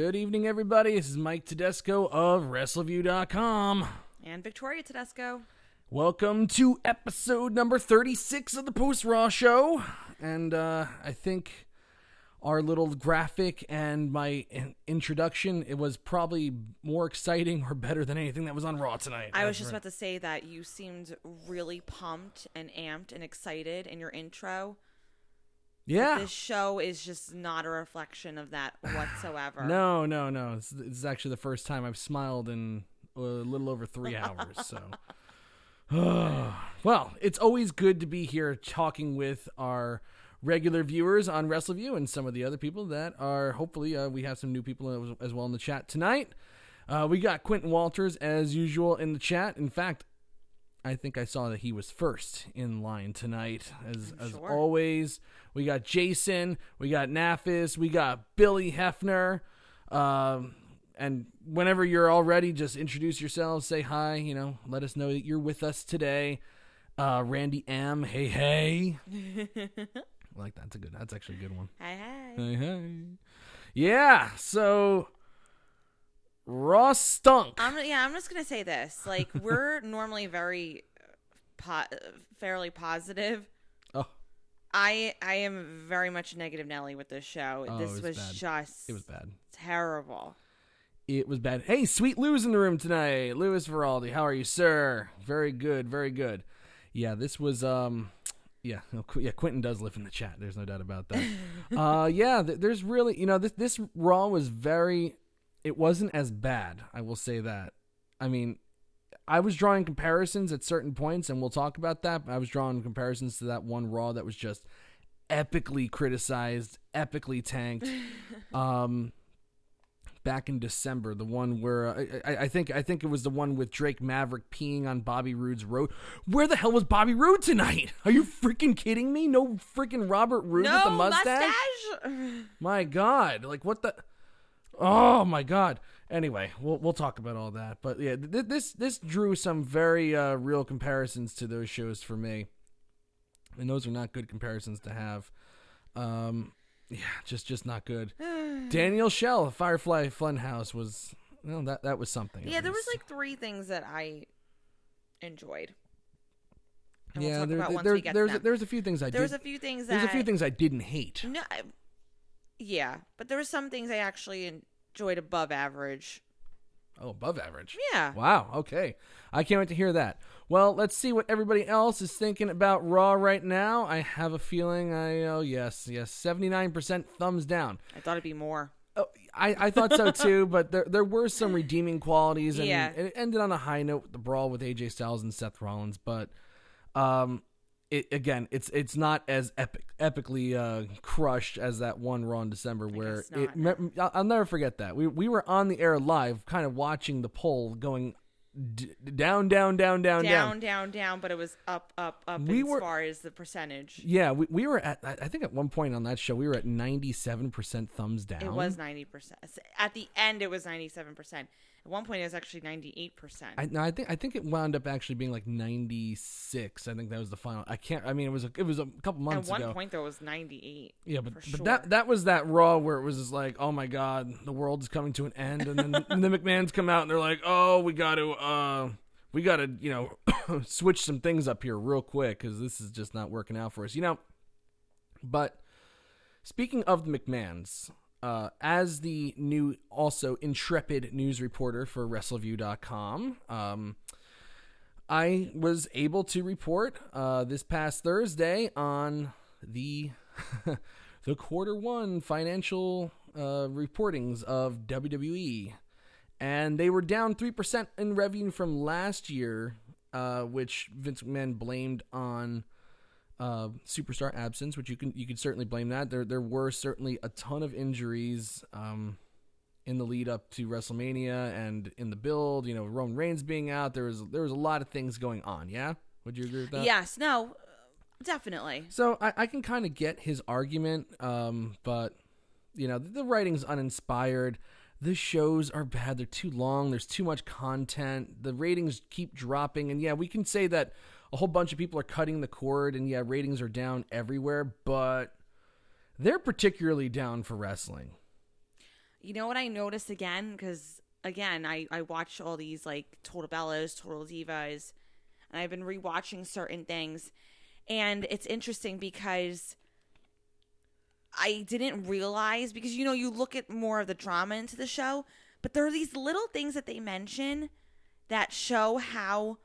Good evening, everybody. This is Mike Tedesco of Wrestleview.com. And Victoria Tedesco. Welcome to episode number 36 of the Post-Raw Show. And I think our little graphic and my introduction, it was probably more exciting or better than anything that was on Raw tonight. I was just about to say that you seemed really pumped and amped and excited in your intro. Yeah. This show is just not a reflection of that whatsoever. No. It's actually the first time I've smiled in a little over 3 hours. So, well, it's always good to be here talking with our regular viewers on Wrestleview and some of the other people that are, hopefully, we have some new people as well in the chat tonight. We got Quentin Walters, as usual, in the chat. In fact, I think I saw that he was first in line tonight, as always. We got Jason, we got Nafis, we got Billy Hefner. And whenever you're all ready, just introduce yourselves, say hi, let us know that you're with us today. Randy M, hey. I like that. That's actually a good one. Hey. Yeah, so Raw stunk. I'm just going to say this. Like, we're normally very fairly positive. Oh. I am very much negative Nelly with this show. Oh, This was bad. It was bad. Terrible. It was bad. Hey, Sweet Lou's in the room tonight. Louis Veraldi, how are you, sir? Very good, very good. Yeah, this was, Quentin does live in the chat. There's no doubt about that. There's really, this Raw was it wasn't as bad, I will say that. I mean, I was drawing comparisons at certain points, and we'll talk about that. I was drawing comparisons to that one Raw that was just epically criticized, epically tanked. Back in December, the one where I think it was the one with Drake Maverick peeing on Bobby Roode's road. Where the hell was Bobby Roode tonight? Are you freaking kidding me? No freaking Robert Roode with the mustache? My God, like what the? Oh my God. Anyway, we'll talk about all that. But yeah, this drew some very real comparisons to those shows for me, and those are not good comparisons to have. Yeah, just not good. Daniel Schell, Firefly Funhouse was, that was something. Yeah, there was like 3 things that I enjoyed. And yeah, we'll talk about once we get to them. There's a few things I did. There's a few things I didn't hate. No, yeah, but there were some things I actually enjoyed above average. Oh, above average? Yeah. Wow, okay. I can't wait to hear that. Well, let's see what everybody else is thinking about Raw right now. I have a feeling yes, 79% thumbs down. I thought it'd be more. Oh, I thought so too, but there were some redeeming qualities, and yeah. It ended on a high note with the brawl with AJ Styles and Seth Rollins, but it's not as epically crushed as that one Raw in December where I'll never forget that. We were on the air live kind of watching the poll going down, but it was up as far as the percentage. Yeah, we were at, I think at one point on that show, we were at 97% thumbs down. It was 90%. At the end, it was 97%. At one point, it was actually 98%. I think it wound up actually being like 96. I think that was the final. It was a couple months ago. At one point, there was 98. Yeah, but sure. that was that Raw where it was just like, oh my God, the world is coming to an end, and then the McMahons come out and they're like, oh, we got to switch some things up here real quick because this is just not working out for us, But speaking of the McMahons. As the new, also intrepid news reporter for Wrestleview.com, I was able to report this past Thursday on the the Q1 financial reportings of WWE, and they were down 3% in revenue from last year, which Vince McMahon blamed on superstar absence, which you could certainly blame that. There were certainly a ton of injuries in the lead up to WrestleMania and in the build. Roman Reigns being out. There was a lot of things going on. Yeah, would you agree with that? Yes. No. Definitely. So I can kind of get his argument, but the writing's uninspired. The shows are bad. They're too long. There's too much content. The ratings keep dropping, and yeah, we can say that a whole bunch of people are cutting the cord, and yeah, ratings are down everywhere, but they're particularly down for wrestling. You know what I noticed again? Because, again, I watch all these, like, Total Bellas, Total Divas, and I've been rewatching certain things. And it's interesting because I didn't realize, because, you look at more of the drama into the show, but there are these little things that they mention that show how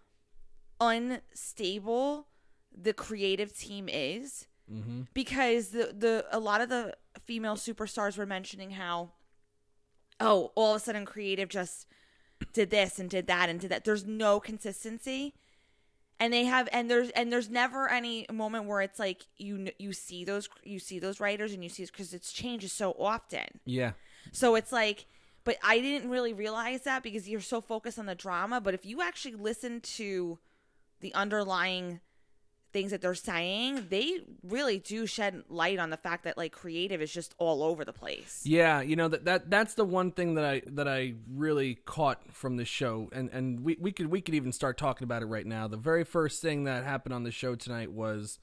unstable the creative team is. Mm-hmm. Because a lot of the female superstars were mentioning how, all of a sudden creative just did this and did that and did that. There's no consistency. And there's never any moment where it's like you see those writers and you see, because it's changes so often. Yeah. So it's like, but I didn't really realize that because you're so focused on the drama. But if you actually listen to the underlying things that they're saying, they really do shed light on the fact that, like, creative is just all over the place. Yeah, that's the one thing that I really caught from the show, and we could even start talking about it right now. The very first thing that happened on the show tonight was,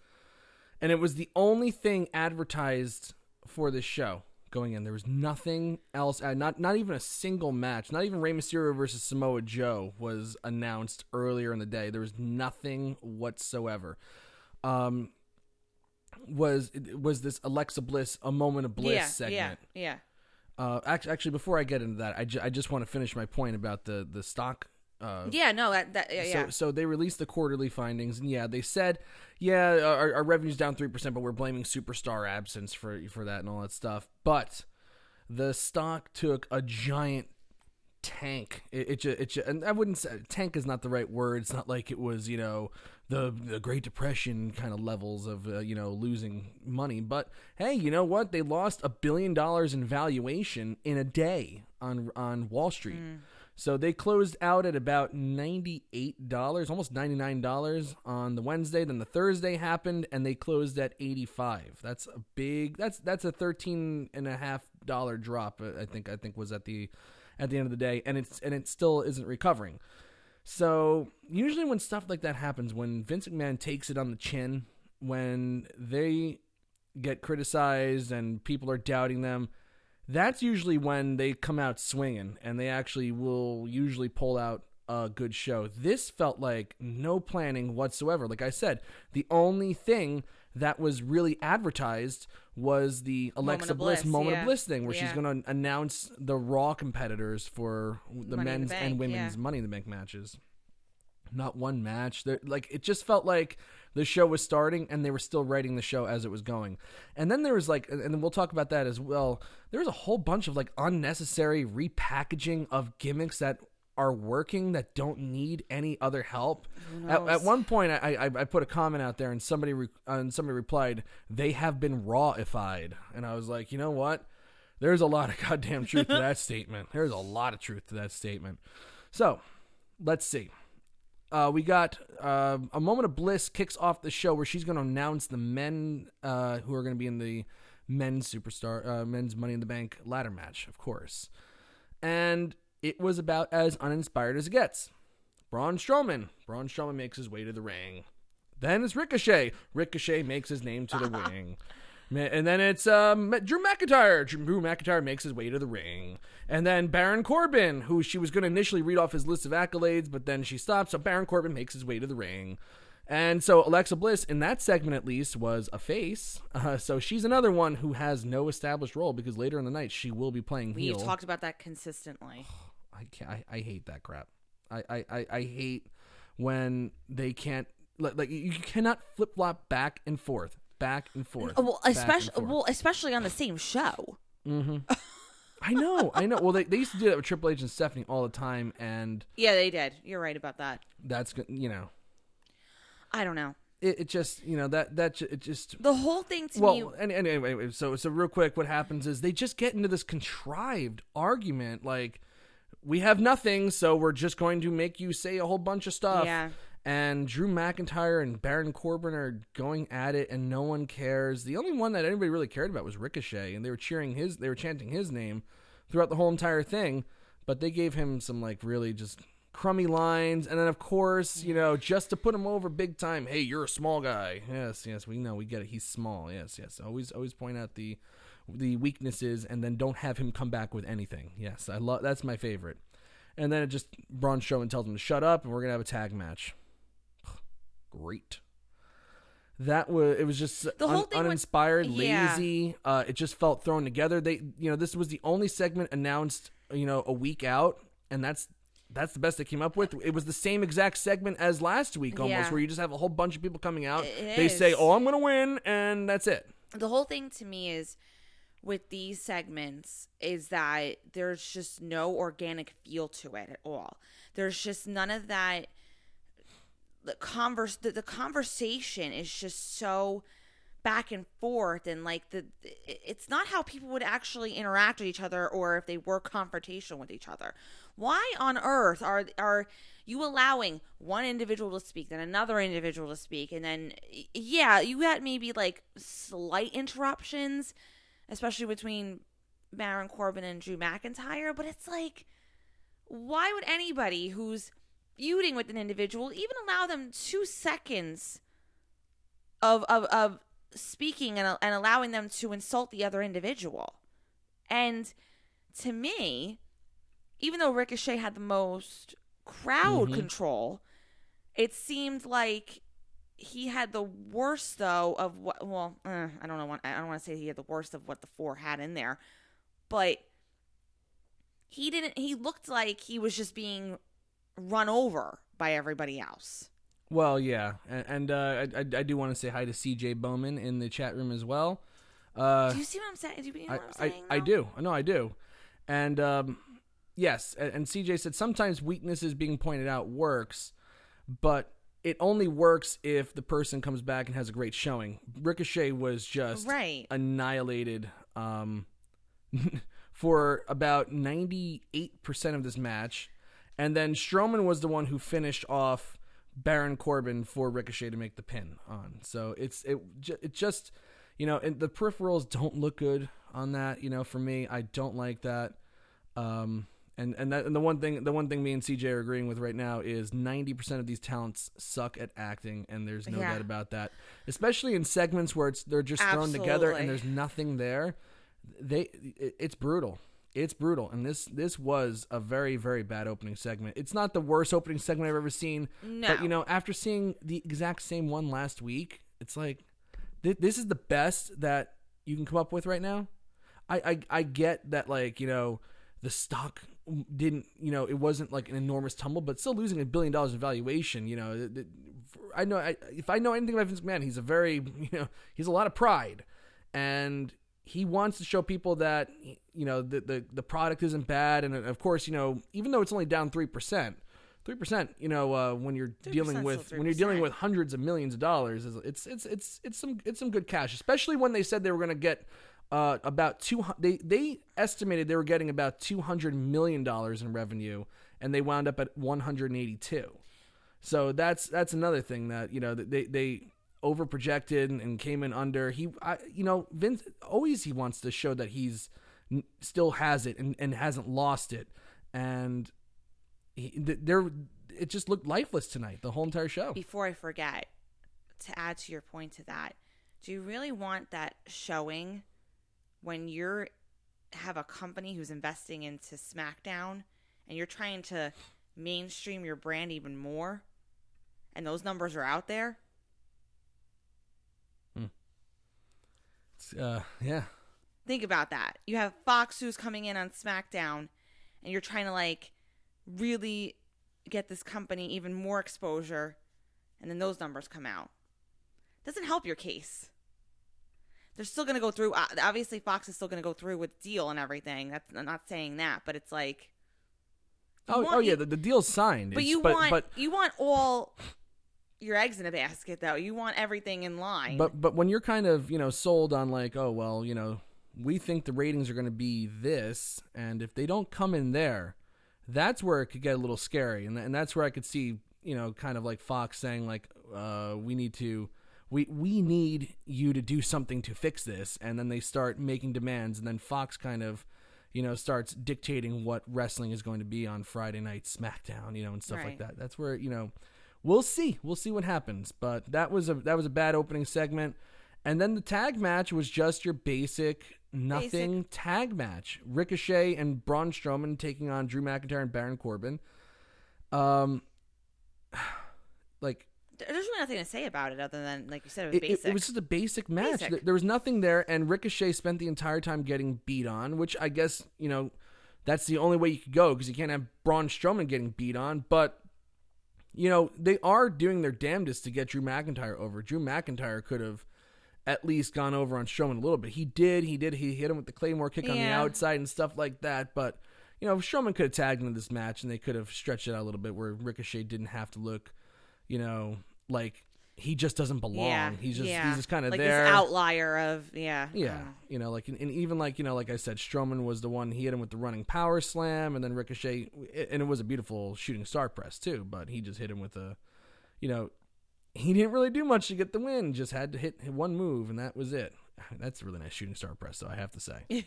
and it was the only thing advertised for this show going in. There was nothing else, not even a single match, not even Rey Mysterio versus Samoa Joe was announced earlier in the day. There was nothing whatsoever. Was this Alexa Bliss, a moment of bliss segment? Yeah. Actually, before I get into that, I just want to finish my point about the stock. So they released the quarterly findings, and they said, our revenue's down 3%, but we're blaming superstar absence for that and all that stuff. But the stock took a giant tank. And I wouldn't say tank is not the right word. It's not like it was the Great Depression kind of levels of losing money. But hey, you know what? They lost $1 billion in valuation in a day on Wall Street. So they closed out at about $98, almost $99 on the Wednesday. Then the Thursday happened, and they closed at $85. That's a big. That's a $13.50 drop. I think was at the end of the day, and it still isn't recovering. So usually when stuff like that happens, when Vince McMahon takes it on the chin, when they get criticized and people are doubting them, that's usually when they come out swinging, and they actually will usually pull out a good show. This felt like no planning whatsoever. Like I said, the only thing that was really advertised was the Alexa Bliss Moment of Bliss thing, where she's going to announce the Raw competitors for the men's and women's Money in the Bank matches. Not one match. It just felt like the show was starting and they were still writing the show as it was going. And then there was and we'll talk about that as well, there was a whole bunch of unnecessary repackaging of gimmicks that are working that don't need any other help. At one point, I put a comment out there and somebody replied, "They have been raw-ified," and I was like, you know what? There's a lot of goddamn truth to that statement. There's a lot of truth to that statement. So let's see. We got a Moment of Bliss kicks off the show where she's going to announce the men who are going to be in the men's Money in the Bank ladder match, of course. And it was about as uninspired as it gets. Braun Strowman makes his way to the ring. Then it's Ricochet. Ricochet makes his name to the ring. And then it's Drew McIntyre. Drew McIntyre makes his way to the ring. And then Baron Corbin, who she was going to initially read off his list of accolades, but then she stopped. So Baron Corbin makes his way to the ring. And so Alexa Bliss, in that segment at least, was a face. So she's another one who has no established role, because later in the night she will be playing heel. We've talked about that consistently. I hate that crap. I hate when they can't, you cannot flip-flop back and forth. Well, especially on the same show. Mm-hmm. I know. Well, they used to do that with Triple H and Stephanie all the time, and yeah, they did. You're right about that. That's good. I don't know. It just it just the whole thing to me. Well, and anyway, so real quick, what happens is they just get into this contrived argument, like, we have nothing, so we're just going to make you say a whole bunch of stuff. Yeah. And Drew McIntyre and Baron Corbin are going at it, and no one cares. The only one that anybody really cared about was Ricochet, and they were chanting his name throughout the whole entire thing. But they gave him some really just crummy lines, and then of course, just to put him over big time. Hey, you're a small guy. Yes, we know, we get it. He's small. Yes. Always point out the the weaknesses and then don't have him come back with anything. Yes, that's my favorite. And then it just Braun Strowman tells him to shut up and we're gonna have a tag match. Great. It was just the whole thing uninspired, lazy. It just felt thrown together. This was the only segment announced, a week out, and that's the best they came up with. It was the same exact segment as last week, almost, where you just have a whole bunch of people coming out. They say, "Oh, I'm gonna win," and that's it. The whole thing to me is with these segments is that there's just no organic feel to it at all. There's just none of that. The conversation is just so back and forth, and like it's not how people would actually interact with each other, or if they were confrontational with each other. Why on earth are you allowing one individual to speak, then another individual to speak, and then you had maybe like slight interruptions, especially between Baron Corbin and Drew McIntyre, but it's like, why would anybody who's feuding with an individual even allow them 2 seconds of speaking and allowing them to insult the other individual? And to me, even though Ricochet had the most crowd control, it seemed like he had the worst though of what. Well, I don't want to say he had the worst of what the 4 had in there, but he didn't. He looked like he was just being run over by everybody else. Well, yeah, and I do want to say hi to CJ Bowman in the chat room as well. Do you see what I'm saying? Do you know what I'm saying? I do. No, I do. And yes, and CJ said sometimes weaknesses being pointed out works, but it only works if the person comes back and has a great showing. Ricochet was just annihilated for about 98% of this match. And then Strowman was the one who finished off Baron Corbin for Ricochet to make the pin on. So it just, and the peripherals don't look good on that. For me, I don't like that. And the one thing me and CJ are agreeing with right now is 90% of these talents suck at acting, and there's no doubt about that. Especially in segments where they're just thrown together and there's nothing there. It's brutal. It's brutal, and this was a very, very bad opening segment. It's not the worst opening segment I've ever seen, but after seeing the exact same one last week, it's like this is the best that you can come up with right now. I get that, like, the stock didn't, it wasn't like an enormous tumble, but still losing $1 billion in valuation. I know if I know anything about Vince McMahon, he's a very, he's a lot of pride, and he wants to show people that, the product isn't bad. And of course, even though it's only down 3%, when you're dealing with hundreds of millions of dollars, it's some good cash, especially when they said they were going to get about they estimated they were getting about $200 million in revenue, and they wound up at 182. So that's another thing that, they overprojected and came in under. Vince always, he wants to show that he's still has it and hasn't lost it, and it just looked lifeless tonight, the whole entire show. Before I forget, to add to your point to that, do you really want that showing when you have a company who's investing into SmackDown and you're trying to mainstream your brand even more, and those numbers are out there? Yeah. Think about that. You have Fox who's coming in on SmackDown, and you're trying to like really get this company even more exposure, and then those numbers come out. Doesn't help your case. They're still going to go through. Obviously, Fox is still going to go through with deal and everything. I'm not saying that, but it's like. The deal's signed. But you want all your eggs in a basket, though. You want everything in line. But when you're kind of, sold on like, oh, well, we think the ratings are going to be this, and if they don't come in there, that's where it could get a little scary. And that's where I could see, kind of like Fox saying like, we need you to do something to fix this. And then they start making demands, and then Fox kind of, starts dictating what wrestling is going to be on Friday night SmackDown, and stuff like that. That's where, we'll see what happens. But that was a bad opening segment. And then the tag match was just your basic nothing tag match. Ricochet and Braun Strowman taking on Drew McIntyre and Baron Corbin. Like, there's really nothing to say about it other than, like you said, it was basic. It was just a basic match. There was nothing there, and Ricochet spent the entire time getting beat on, which I guess, that's the only way you could go, because you can't have Braun Strowman getting beat on. But, they are doing their damnedest to get Drew McIntyre over. Drew McIntyre could have at least gone over on Strowman a little bit. He did. He hit him with the Claymore kick on the outside and stuff like that. But, Strowman could have tagged into this match, and they could have stretched it out a little bit where Ricochet didn't have to look, like he just doesn't belong. Yeah, he's just kind of like there. This outlier of like and even like like I said, Strowman was the one, he hit him with the running power slam, and then Ricochet, and it was a beautiful shooting star press too, but he just hit him with a, he didn't really do much to get the win. Just had to hit one move, and that was it. That's a really nice shooting star press, though, I have to say.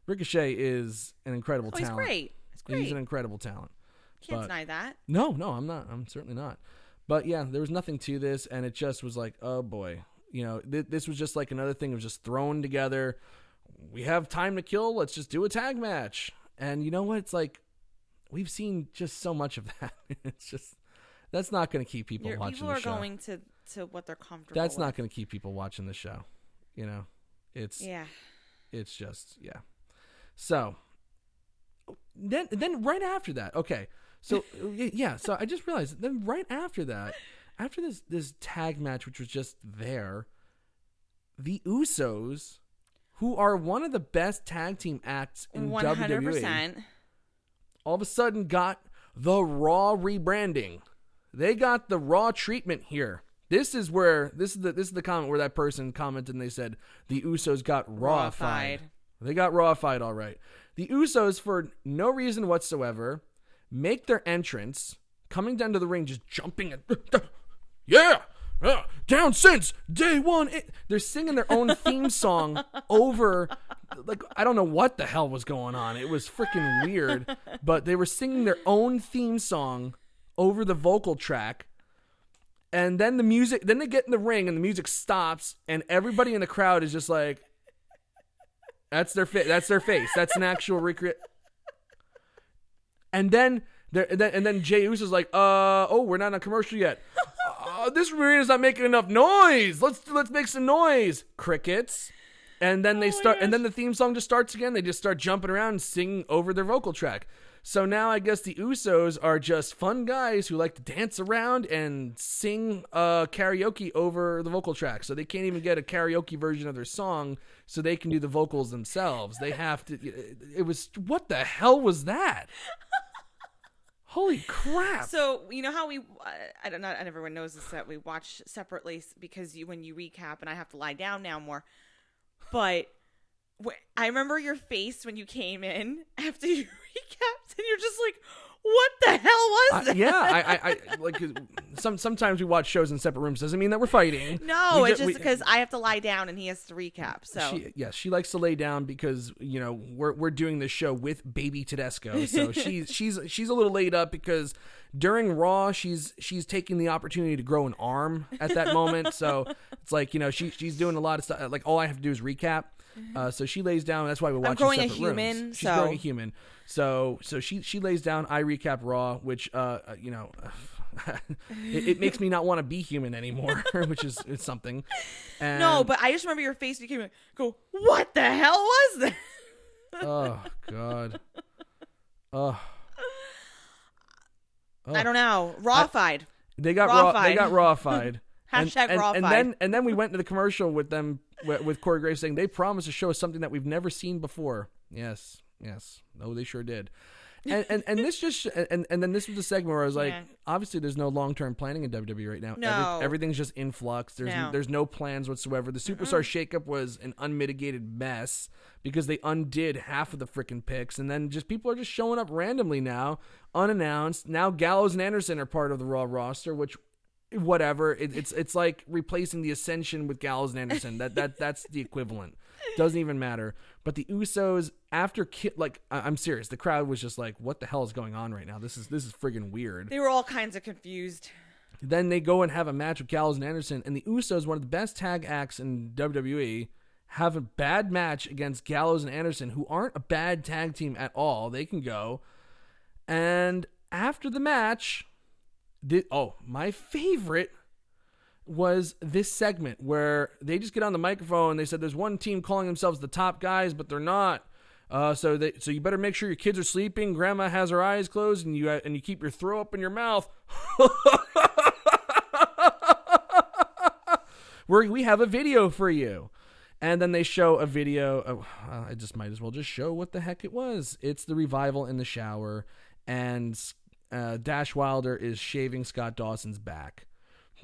Ricochet is an incredible talent. He's great. It's great. He's an incredible talent. Can't deny that. No, I'm not. I'm certainly not. But yeah, there was nothing to this, and it just was like, oh boy. This was just like another thing of just thrown together. We have time to kill. Let's just do a tag match. And you know what? It's like, we've seen just so much of that. It's just, that's not going to keep people watching the show. People are going to what they're comfortable That's with. not going to keep people watching the show. It's just, yeah. So then right after that, okay. So yeah, so I just realized then right after that, after this tag match, which was just there, the Usos, who are one of the best tag team acts in 100%. WWE, all of a sudden got the Raw rebranding. They got the Raw treatment here. This is the comment where that person commented and they said the Usos got raw-fied. They got raw-fied, all right. The Usos, for no reason whatsoever, make their entrance, coming down to the ring, just jumping and down since day one. They're singing their own theme song over, like, I don't know what the hell was going on. It was freaking weird, but they were singing their own theme song over the vocal track. And then then they get in the ring and the music stops and everybody in the crowd is just like, that's their face. That's an actual recreate. And then Jey Uso's like, we're not on a commercial yet. This arena's not making enough noise. Let's make some noise. Crickets. And then and then the theme song just starts again. They just start jumping around and singing over their vocal track. So now I guess the Usos are just fun guys who like to dance around and sing karaoke over the vocal track. So they can't even get a karaoke version of their song, so they can do the vocals themselves. They have to. It was, what the hell was that? Holy crap! So you know how we, not everyone knows this, that we watch separately because when you recap, and I have to lie down now more. But I remember your face when you came in after you recapped, and you're just like, what the hell was that? Yeah, I like sometimes we watch shows in separate rooms. Doesn't mean that we're fighting. No, it's just because I have to lie down and he has to recap. So she likes to lay down because we're doing this show with baby Tedesco, so she's a little laid up because during Raw she's taking the opportunity to grow an arm at that moment. So it's like she's doing a lot of stuff. Like all I have to do is recap. So she lays down. That's why we watch. I'm growing in separate a human. Rooms. She's growing a human. So she lays down. I recap Raw, which it makes me not want to be human anymore, which is it's something. And no, but I just remember your face. You came in. Go. What the hell was that? Oh God. Oh. I don't know. Raw-fied. They got raw-fied. Hashtag raw-fied. And then we went to the commercial with them with Corey Graves saying they promised to show us something that we've never seen before. Yes. No, they sure did. And this just and then this was the segment where I was like, obviously there's no long-term planning in WWE right now. No. Everything's just in flux. There's no plans whatsoever. The Superstar shakeup was an unmitigated mess because they undid half of the freaking picks, and then just people are just showing up randomly now, unannounced. Now Gallows and Anderson are part of the Raw roster, which whatever. It's like replacing the Ascension with Gallows and Anderson. That's the equivalent. Doesn't even matter. But the Usos, after I'm serious, the crowd was just like, what the hell is going on right now? This is friggin' weird. They were all kinds of confused. Then they go and have a match with Gallows and Anderson, and the Usos, one of the best tag acts in WWE, have a bad match against Gallows and Anderson, who aren't a bad tag team at all. They can go. And after the match, my favorite was this segment where they just get on the microphone and they said there's one team calling themselves the top guys, but they're not. So you better make sure your kids are sleeping. Grandma has her eyes closed, and you keep your throw up in your mouth. We have a video for you. And then they show a video of, I just might as well just show what the heck it was. It's the Revival in the shower, and Dash Wilder is shaving Scott Dawson's back.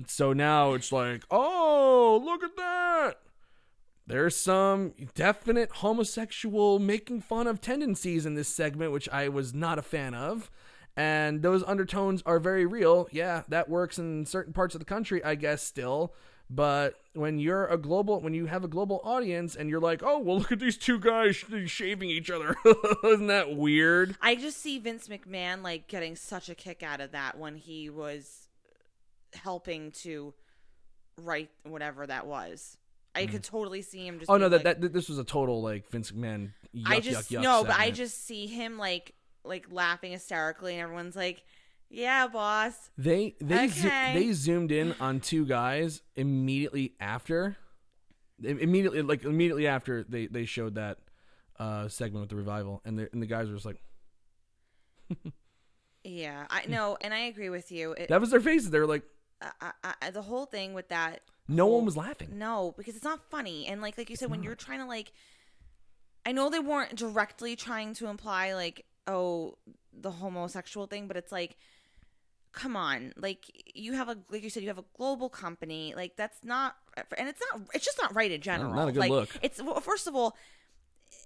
So now it's like, oh, look at that. There's some definite homosexual making fun of tendencies in this segment, which I was not a fan of. And those undertones are very real. Yeah, that works in certain parts of the country, I guess, still. But when you have a global audience and you're like, oh, well, look at these two guys shaving each other. Isn't that weird? I just see Vince McMahon like getting such a kick out of that when he was helping to write whatever that was. I could totally see him just. Oh no, that this was a total like Vince McMahon. Yuck. No, but I just see him like laughing hysterically, and everyone's like, "Yeah, boss." They zoomed in on two guys immediately after. Immediately after they showed that segment with the Revival, and the guys were just like, "Yeah, I know," and I agree with you. That was their faces. They were like, the whole thing with that. No one was laughing. No, because it's not funny. And like you said, when you're trying to I know they weren't directly trying to imply the homosexual thing, but it's like, come on, you have like you said, you have a global company, that's not, and it's just not right in general. Not a good look. It's, first of all,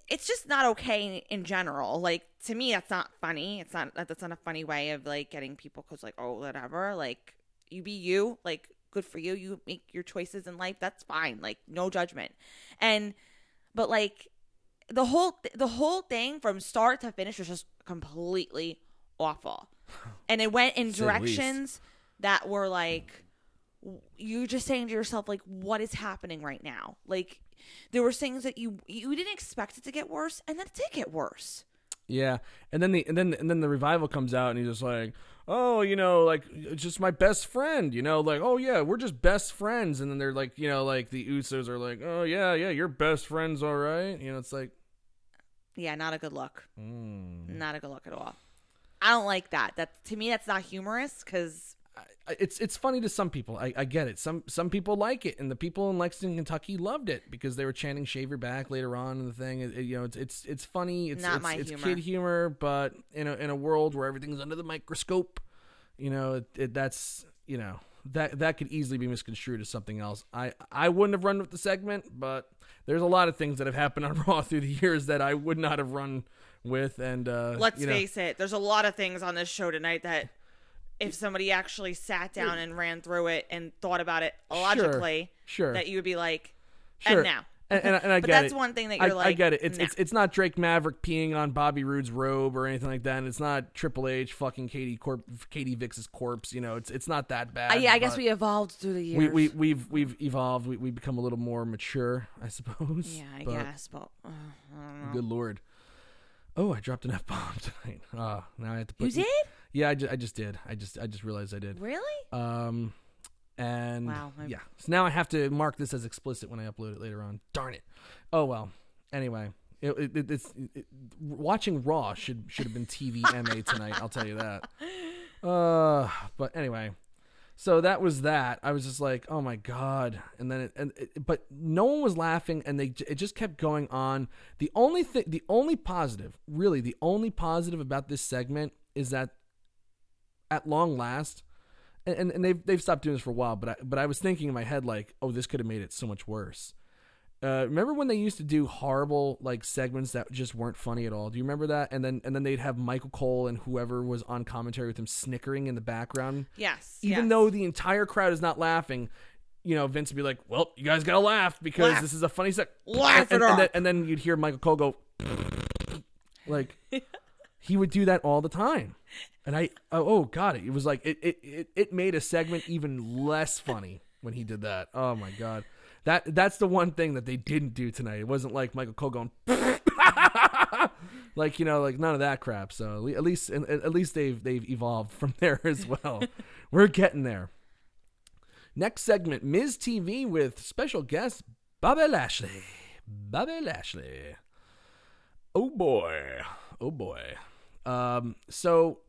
it's just not okay in general. To me, that's not funny. That's not a funny way of getting people, because whatever, you be you, good for you. You make your choices in life. That's fine. No judgment. But the whole thing from start to finish was just completely awful. And it went in directions that were you're just saying to yourself, what is happening right now? There were things that you didn't expect it to get worse, and then it did get worse. Yeah, and then the Revival comes out, and he's just like, oh, it's just my best friend, oh yeah, we're just best friends. And then they're the Usos are like, oh yeah, you're best friends, all right. It's like, yeah, not a good look. Not a good look at all. I don't like that. To me, that's not humorous, because it's funny to some people. I get it. Some people like it, and the people in Lexington, Kentucky loved it because they were chanting "Shave your back" later on in the thing. It's funny. It's not my it's humor. Kid humor, but in a world where everything's under the microscope, that's that could easily be misconstrued as something else. I wouldn't have run with the segment, but there's a lot of things that have happened on Raw through the years that I would not have run with. And let's face it, there's a lot of things on this show tonight that, if somebody actually sat down and ran through it and thought about it logically, sure. that you would be like, sure. and now. And I but get that's it. one thing that you're I get it. nah. It's not Drake Maverick peeing on Bobby Roode's robe or anything like that. And it's not Triple H fucking Katie Vick's corpse. It's not that bad. Yeah, I guess we evolved through the years. We've evolved. We become a little more mature, I suppose. Yeah, I guess. But I don't know. Good Lord. Oh, I dropped an F-bomb tonight. Now I have to put. You did? Yeah, I just did. I just realized I did. Really? And wow. Yeah. So now I have to mark this as explicit when I upload it later on. Darn it. Oh well. Anyway, it's watching Raw should have been TVMA tonight. I'll tell you that. But anyway, so that was that. I was just like, oh my god. And then but no one was laughing, and it just kept going on. The only positive about this segment is that at long last, and they've stopped doing this for a while, but I was thinking in my head oh, this could have made it so much worse. Remember when they used to do horrible segments that just weren't funny at all? Do you remember that? And then they'd have Michael Cole and whoever was on commentary with him snickering in the background. Yes. Even though the entire crowd is not laughing, Vince would be like, "Well, you guys gotta laugh because this is a funny Laugh it off. And then you'd hear Michael Cole go He would do that all the time. And oh God, it was like, it made a segment even less funny when he did that. Oh my God. That's the one thing that they didn't do tonight. It wasn't like Michael Cole going, like, like none of that crap. So at least they've evolved from there as well. We're getting there. Next segment, Miz TV with special guest Bobby Lashley. Bobby Lashley. Oh boy. So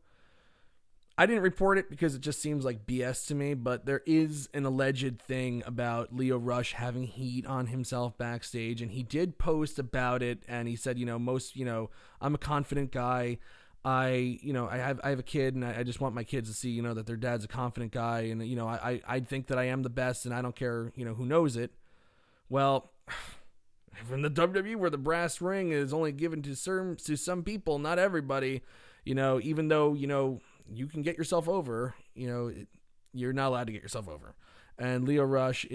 I didn't report it because it just seems like BS to me, but there is an alleged thing about Lio Rush having heat on himself backstage, and he did post about it, and he said, I'm a confident guy. I have a kid, and I just want my kids to see, that their dad's a confident guy, and, I think that I am the best, and I don't care, who knows it. Well, from the WWE, where the brass ring is only given to some people, not everybody, even though, you can get yourself over, you're not allowed to get yourself over. And Lio Rush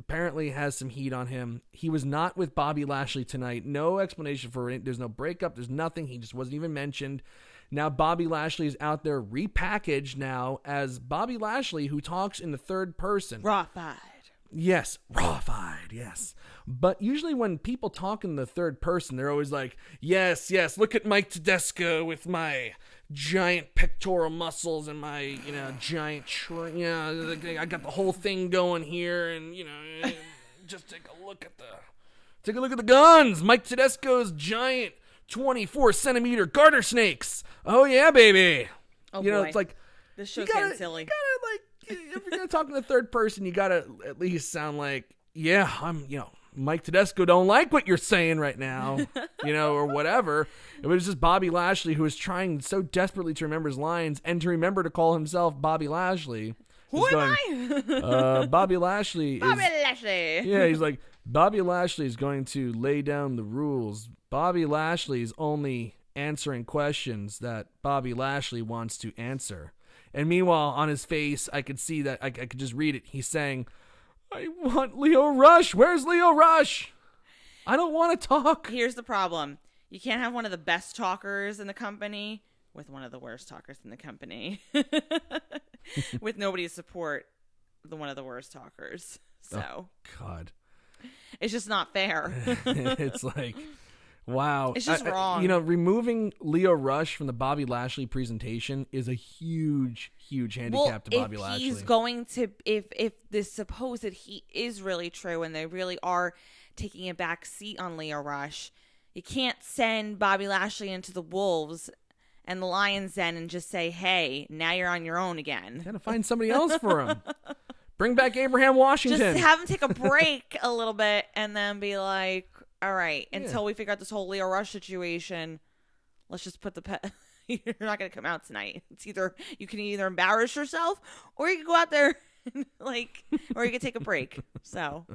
apparently has some heat on him. He was not with Bobby Lashley tonight. No explanation for it. There's no breakup. There's nothing. He just wasn't even mentioned. Now Bobby Lashley is out there repackaged now as Bobby Lashley, who talks in the third person. Raw-fied. Yes, raw-fied, yes. But usually when people talk in the third person, they're always like, yes, look at Mike Tedesco with my giant pectoral muscles and my, giant, I got the whole thing going here, and, just take a look at the guns. Mike Tedesco's giant 24-centimeter garter snakes. Oh, yeah, baby. Oh, boy. It's like, this show's getting silly. If you're gonna talk in the third person, you gotta at least sound like, yeah, I'm, Mike Tedesco don't like what you're saying right now, or whatever. It was just Bobby Lashley who was trying so desperately to remember his lines and to remember to call himself Bobby Lashley. Who am I? Bobby Lashley. Bobby Lashley. Yeah, he's like, Bobby Lashley is going to lay down the rules. Bobby Lashley is only answering questions that Bobby Lashley wants to answer. And meanwhile, on his face, I could see that I could just read it. He's saying, I want Lio Rush. Where's Lio Rush? I don't want to talk. Here's the problem. You can't have one of the best talkers in the company with one of the worst talkers in the company. With nobody to support one of the worst talkers. So. Oh, God. It's just not fair. It's like, wow. It's just wrong. Removing Lio Rush from the Bobby Lashley presentation is a huge, huge handicap to Bobby Lashley. He's going to, if this supposed heat is really true and they really are taking a back seat on Lio Rush, you can't send Bobby Lashley into the Wolves and the Lions Den and just say, hey, now you're on your own again. You gotta find somebody else for him. Bring back Abraham Washington. Just have him take a break a little bit and then be like, all right, until we figure out this whole Lio Rush situation, let's just put you're not going to come out tonight. It's either, you can either embarrass yourself or you can go out there and, or you can take a break. So.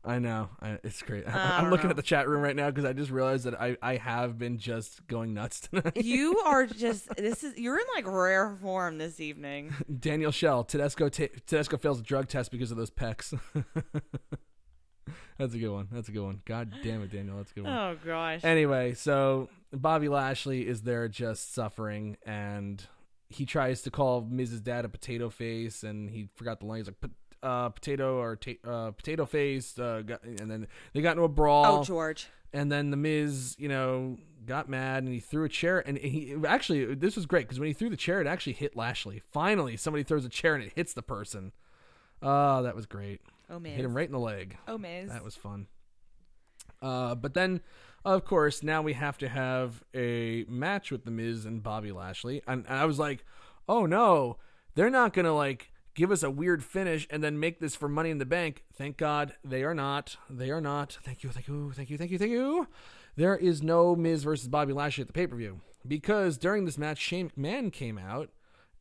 I know. It's great. I'm looking at the chat room right now because I just realized that I have been just going nuts tonight. You are just, you're in rare form this evening. Daniel Shell, Tedesco fails a drug test because of those pecs. That's a good one. God damn it, Daniel. That's a good one. Oh, gosh. Anyway, so Bobby Lashley is there just suffering, and he tries to call Miz's dad a potato face, and he forgot the line. He's like, potato face, and then they got into a brawl. Oh, George. And then the Miz, got mad, and he threw a chair, and this was great, because when he threw the chair, it actually hit Lashley. Finally, somebody throws a chair, and it hits the person. Oh, that was great. Oh, Miz. Hit him right in the leg. Oh, Miz. That was fun. But then, of course, now we have to have a match with the Miz and Bobby Lashley. And I was like, oh, no. They're not going to, give us a weird finish and then make this for Money in the Bank. Thank God they are not. They are not. Thank you. There is no Miz versus Bobby Lashley at the pay-per-view. Because during this match, Shane McMahon came out,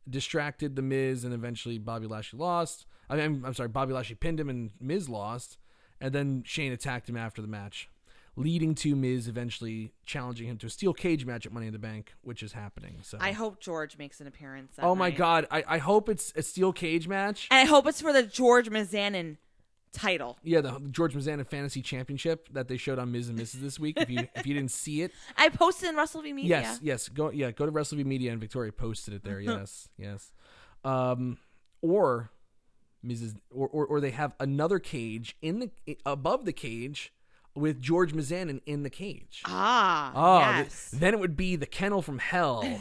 distracted the Miz, and eventually Bobby Lashley lost. I'm sorry, Bobby Lashley pinned him and Miz lost, and then Shane attacked him after the match, leading to Miz eventually challenging him to a steel cage match at Money in the Bank, which is happening. So I hope George makes an appearance. Oh my God, I hope it's a steel cage match, and I hope it's for the George Mizanin title. Yeah, the George Mazana Fantasy Championship that they showed on Ms. and Mrs. this week. If you didn't see it, I posted in Wrestleview Media. Yes. Go to Wrestleview Media, and Victoria posted it there. Yes. Or Mrs. or they have another cage above the cage with George Mazanin in the cage. Yes. Then it would be the kennel from hell.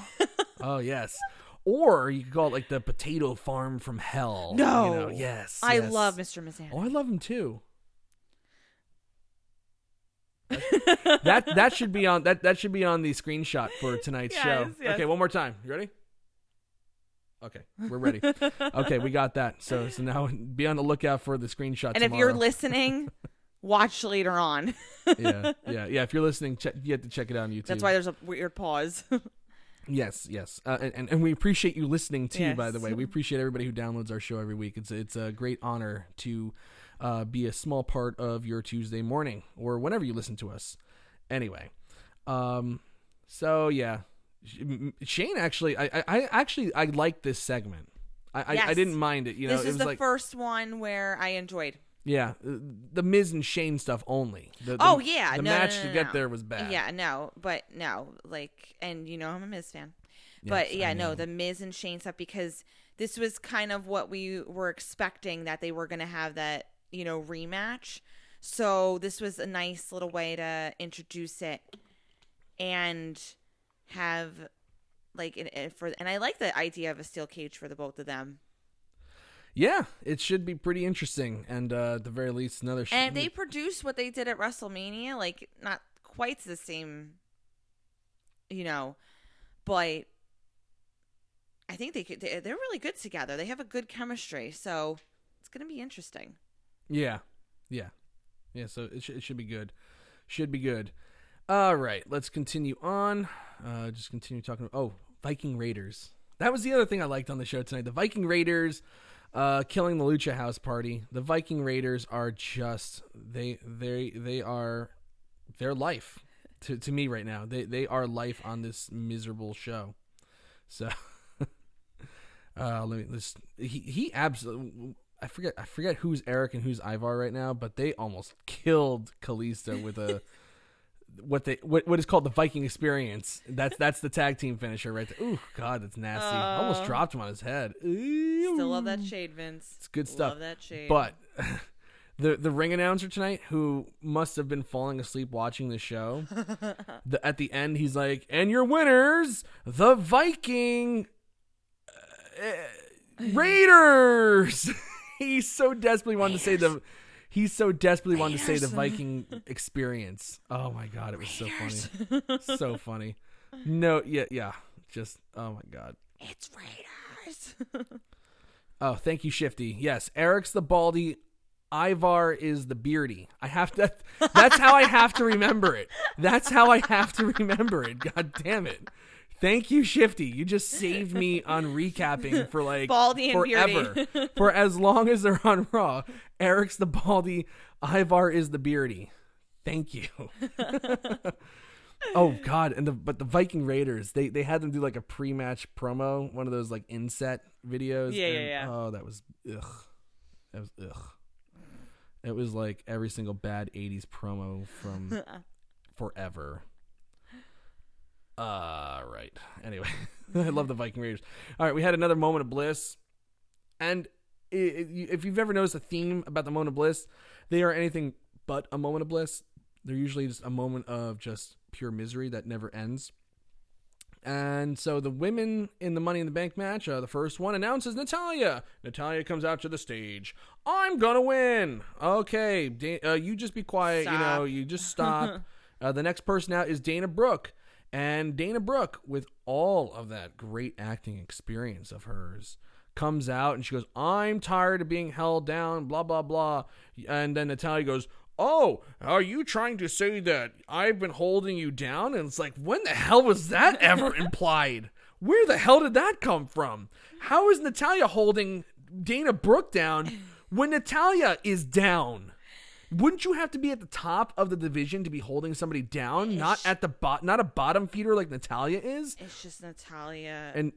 Oh yes. Or you could call it like the potato farm from hell. No. Yes. I love Mr. Mazanin. Oh, I love him too. That should be on that should be on the screenshot for tonight's show. Yes. Okay, one more time. You ready? Okay, we're ready. Okay, we got that. So now be on the lookout for the screenshot. And tomorrow. if you're listening, watch later on. yeah. If you're listening, you have to check it out on YouTube. That's why there's a weird pause. Yes. And we appreciate you listening too. Yes. By the way, we appreciate everybody who downloads our show every week. It's a great honor to be a small part of your Tuesday morning or whenever you listen to us. Anyway, so yeah. Shane actually, I liked this segment. I didn't mind it. This it is was the first one where I enjoyed. Yeah, the Miz and Shane stuff only. The match to get there was bad. Yeah, no, and I'm a Miz fan, Yes, but the Miz and Shane stuff, because this was kind of what we were expecting, that they were going to have that rematch. So this was a nice little way to introduce it and have and I like the idea of a steel cage for the both of them. Yeah, it should be pretty interesting, and at the very least, another. And they produced what they did at WrestleMania, not quite the same, but I think they're really good together. They have a good chemistry, so it's gonna be interesting. Yeah. So it should be good. Should be good. All right, let's continue on. Just continue talking. Viking Raiders. That was the other thing I liked on the show tonight. The Viking Raiders killing the Lucha House Party. The Viking Raiders are just they are their life to me right now. They are life on this miserable show. So he absolutely. I forget who's Eric and who's Ivar right now, but they almost killed Kalisto with a. What is called the Viking Experience. That's the tag team finisher right there. Ooh, God, that's nasty. Almost dropped him on his head. Still love that shade, Vince. It's good stuff. Love that shade. But the ring announcer tonight, who must have been falling asleep watching the show, at the end he's like, "And your winners, the Viking Raiders." He so desperately wanted to say the. He so desperately wanted to say the Viking Experience. Oh my God, it was so funny. So funny. No, yeah. Just, oh my God. It's Raiders. Oh, thank you, Shifty. Yes, Eric's the baldy. Ivar is the beardy. That's how I have to remember it. That's how I have to remember it. God damn it. Thank you, Shifty. You just saved me on recapping for Baldy and forever. Beardy. For as long as they're on Raw. Eric's the baldy. Ivar is the beardy. Thank you. Oh God! But the Viking Raiders, they had them do like a pre-match promo, one of those like inset videos. Yeah. Oh, that was ugh. That was ugh. It was like every single bad '80s promo from forever. Right. Anyway, I love the Viking Raiders. All right, we had another moment of bliss, and if you've ever noticed a theme about the moment of bliss, they are anything but a moment of bliss. They're usually just a moment of just pure misery that never ends. And so the women in the Money in the Bank match, the first one announces Natalya. Natalya comes out to the stage. I'm gonna win. Okay, you just be quiet. Stop. You just stop. The next person out is Dana Brooke. And Dana Brooke, with all of that great acting experience of hers, comes out and she goes, I'm tired of being held down, blah, blah, blah. And then Natalya goes, oh, are you trying to say that I've been holding you down? And it's like, when the hell was that ever implied? Where the hell did that come from? How is Natalya holding Dana Brooke down when Natalya is down? Wouldn't you have to be at the top of the division to be holding somebody down, not at the not a bottom feeder like Natalya is? It's just Natalya. And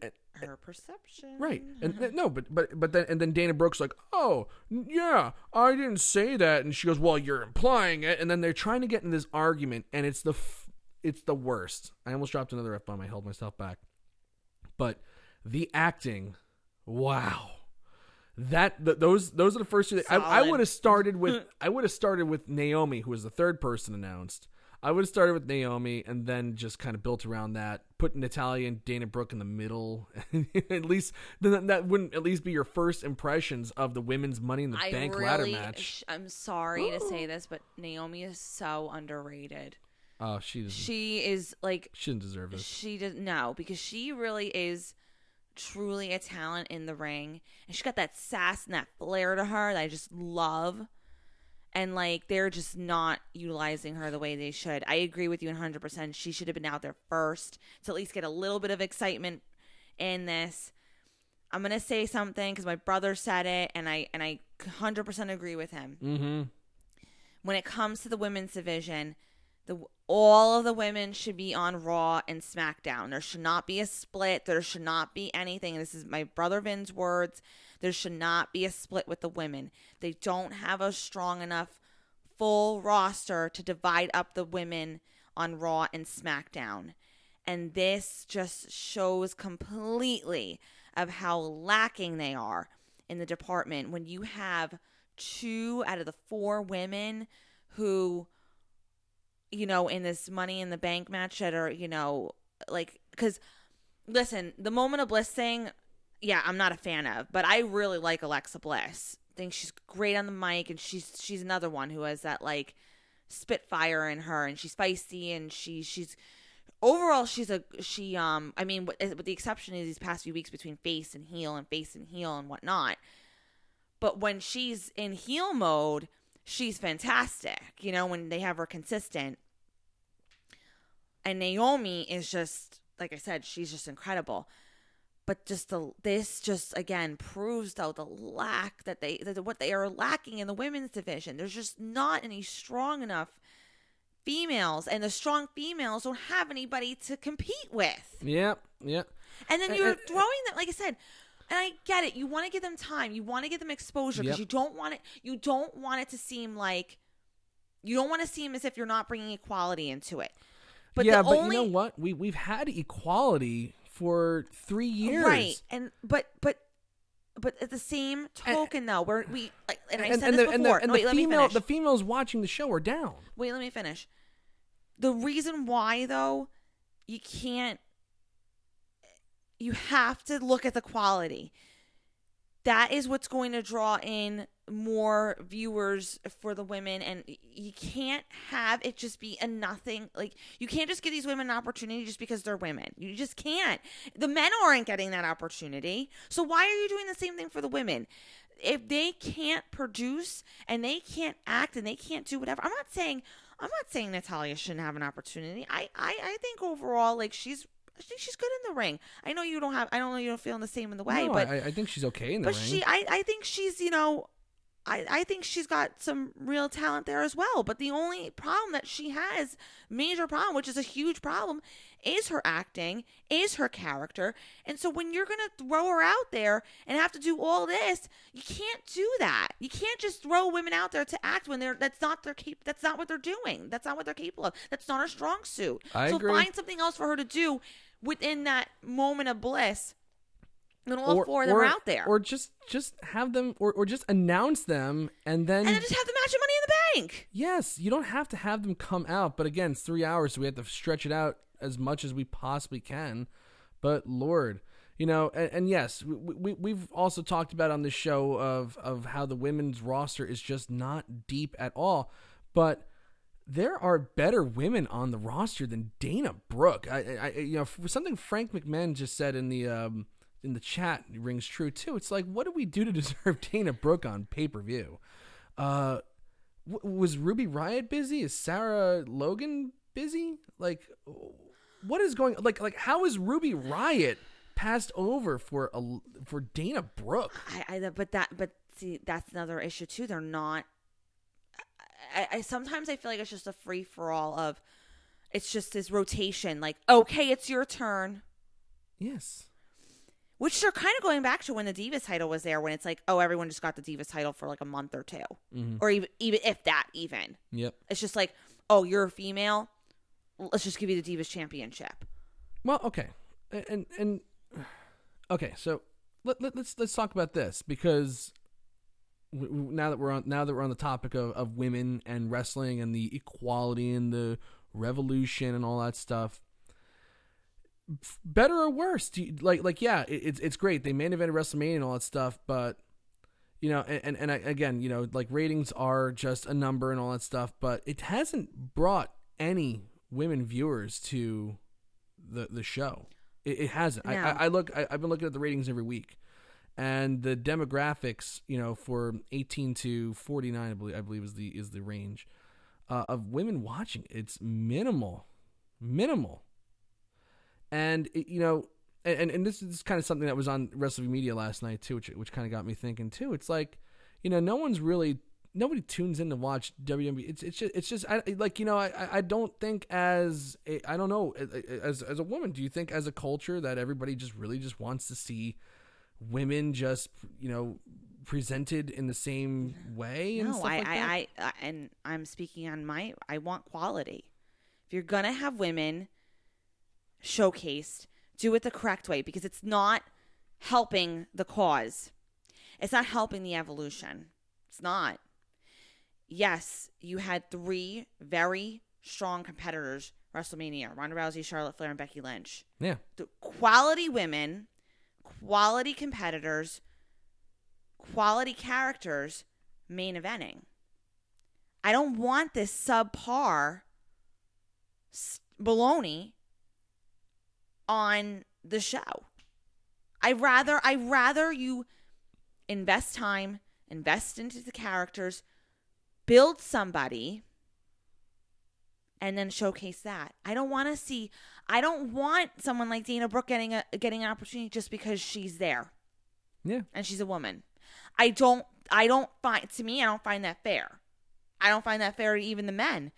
her perception. Right. And no, but then Dana Brooke's like, oh, yeah, I didn't say that. And she goes, well, you're implying it. And then they're trying to get in this argument, and it's the worst. I almost dropped another F-bomb. I held myself back. But the acting, wow. Those are the first two. I would have started with Naomi, who was the third person announced. I would have started with Naomi and then just kind of built around that, put Natalya and Dana Brooke in the middle. At least that wouldn't at least be your first impressions of the women's Money in the Bank ladder match. I'm sorry to say this, but Naomi is so underrated. Oh, she is like, she didn't deserve this. She doesn't know, because she really is truly a talent in the ring, and she's got that sass and that flair to her that I just love. And like, they're just not utilizing her the way they should. I agree with you 100%. She should have been out there first to at least get a little bit of excitement in this. I'm gonna say something because my brother said it, and I 100% agree with him. Mm-hmm. When it comes to the women's division, all of the women should be on Raw and SmackDown. There should not be a split. There should not be anything. This is my brother Vin's words. There should not be a split with the women. They don't have a strong enough full roster to divide up the women on Raw and SmackDown. And this just shows completely of how lacking they are in the department when you have 2 out of the 4 women who, you know, in this Money in the Bank match that are, you know, like, because, listen, the Moment of Bliss thing, yeah, I'm not a fan of, but I really like Alexa Bliss. I think she's great on the mic, and she's another one who has that, like, spitfire in her, and she's feisty, and she's overall, I mean, with the exception of these past few weeks between face and heel and whatnot, but when she's in heel mode, she's fantastic, you know, when they have her consistent. And Naomi is just, like I said, she's just incredible. But this just again proves, though, the lack that what they are lacking in the women's division. There's just not any strong enough females, and the strong females don't have anybody to compete with. Yep. And then you're throwing them, like I said, and I get it. You want to give them time. You want to give them exposure, because you don't want it to seem like, you don't want to seem as if you're not bringing equality into it. But you know what? We've had equality for 3 years, right? And but at the same token, though, I said this before. Let me finish. The females watching the show are down. Wait, let me finish. The reason why, though, you have to look at the quality. That is what's going to draw in more viewers for the women, and you can't have it just be a nothing. Like, you can't just give these women an opportunity just because they're women. You just can't. The men aren't getting that opportunity, so why are you doing the same thing for the women? If they can't produce and they can't act and they can't do whatever, I'm not saying Natalya shouldn't have an opportunity. I think overall, like, she's good in the ring. I know you don't feel the same in the way, no, but I think she's okay in the ring. I think she's, you know, I think she's got some real talent there as well. But the only problem that she has, major problem, which is a huge problem, is her acting, is her character. And so when you're going to throw her out there and have to do all this, you can't do that. You can't just throw women out there to act when that's not what they're doing. That's not what they're capable of. That's not her strong suit. I agree. Find something else for her to do within that moment of bliss. And all 4 of them are out there. Or just have them, or just announce them, and then just have the match of Money in the Bank. Yes, you don't have to have them come out. But again, it's 3 hours, so we have to stretch it out as much as we possibly can. But Lord, you know, and yes, we've also talked about on this show of how the women's roster is just not deep at all. But there are better women on the roster than Dana Brooke. I you know, for something Frank McMahon just said in the chat rings true too. It's like, what do we do to deserve Dana Brooke on pay-per-view? Was Ruby Riott busy? Is Sarah Logan busy? Like, what is going? Like how is Ruby Riott passed over for Dana Brooke? But see, that's another issue too. They're not. I sometimes I feel like it's just a free for all of. It's just this rotation. Like, okay, it's your turn. Yes. which they're kind of going back to when the Divas title was there, when it's like, oh, everyone just got the Divas title for like a month or two, or even if that even. Yep. It's just like, oh, you're a female, let's just give you the Divas Championship. Well, okay, and okay, so let's talk about this, because now that we're on the topic of women and wrestling and the equality and the revolution and all that stuff. Better or worse? Do you, yeah, it's great. They main evented WrestleMania and all that stuff, but you know, and again, you know, like ratings are just a number and all that stuff, but it hasn't brought any women viewers to the show. It hasn't. No. I've been looking at the ratings every week, and the demographics, you know, for 18 to 49, I believe is the range of women watching. It's minimal. And you know, and this is kind of something that was on Wrestleview Media last night too, which kind of got me thinking too. It's like, you know, nobody tunes in to watch WMB. It's just I don't think as a woman, do you think as a culture that everybody just really just wants to see women just, you know, presented in the same way? And no, stuff like that? And I'm speaking on I want quality. If you're gonna have women showcased, do it the correct way, because it's not helping the cause. It's not helping the evolution. It's not. Yes, you had 3 very strong competitors, WrestleMania: Ronda Rousey, Charlotte Flair, and Becky Lynch. Yeah. The quality women, quality competitors, quality characters, main eventing. I don't want this subpar baloney on the show. I'd rather you invest time, invest into the characters, build somebody, and then showcase that. I don't want someone like Dana Brooke getting an opportunity just because she's there. Yeah. And she's a woman. I don't find that fair. I don't find that fair to even the men.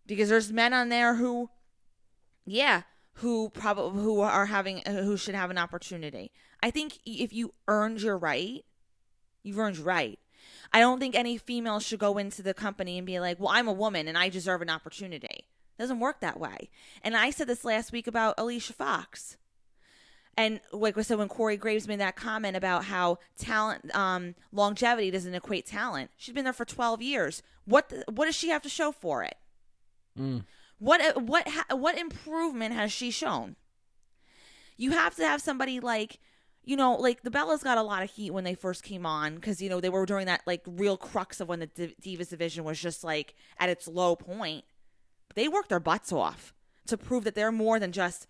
Because there's men on there who should have an opportunity. I think if you earned your right, you've earned your right. I don't think any female should go into the company and be like, well, I'm a woman and I deserve an opportunity. It doesn't work that way. And I said this last week about Alicia Fox. And like I said, when Corey Graves made that comment about how talent, longevity doesn't equate talent. She's been there for 12 years. What does she have to show for it? What improvement has she shown? You have to have somebody like, you know, like the Bellas got a lot of heat when they first came on because, you know, they were during that like real crux of when the Divas division was just like at its low point. But they worked their butts off to prove that they're more than just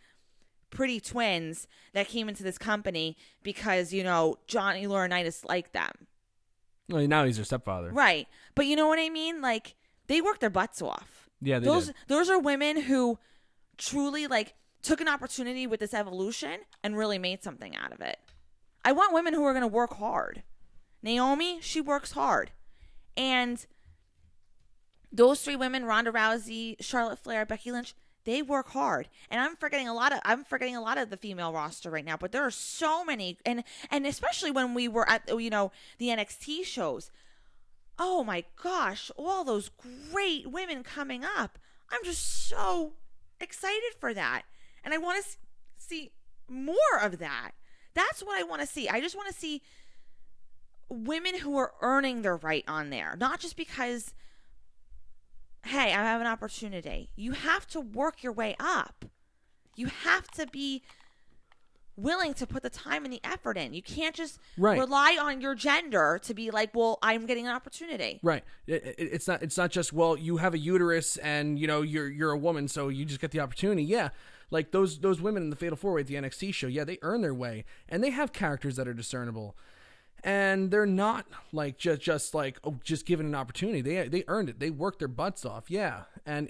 pretty twins that came into this company because, you know, Johnny Laurinaitis liked them. Well, now he's their stepfather. Right. But you know what I mean? Like, they worked their butts off. Yeah, they did. Those are women who truly, like, took an opportunity with this evolution and really made something out of it. I want women who are going to work hard. Naomi, she works hard. And those 3 women, Ronda Rousey, Charlotte Flair, Becky Lynch, they work hard. And I'm forgetting a lot of the female roster right now, but there are so many, and especially when we were at, you know, the NXT shows. Oh my gosh, all those great women coming up. I'm just so excited for that. And I want to see more of that. That's what I want to see. I just want to see women who are earning their right on there. Not just because, hey, I have an opportunity. You have to work your way up. You have to be willing to put the time and the effort in. You can't just rely on your gender to be like, well, I'm getting an opportunity. Right. It's not just, well, you have a uterus and, you know, you're a woman, so you just get the opportunity. Yeah. Like those women in the Fatal 4-Way at the NXT show, yeah, they earn their way, and they have characters that are discernible, and they're not like just like, oh, just given an opportunity. They earned it. They worked their butts off. Yeah, and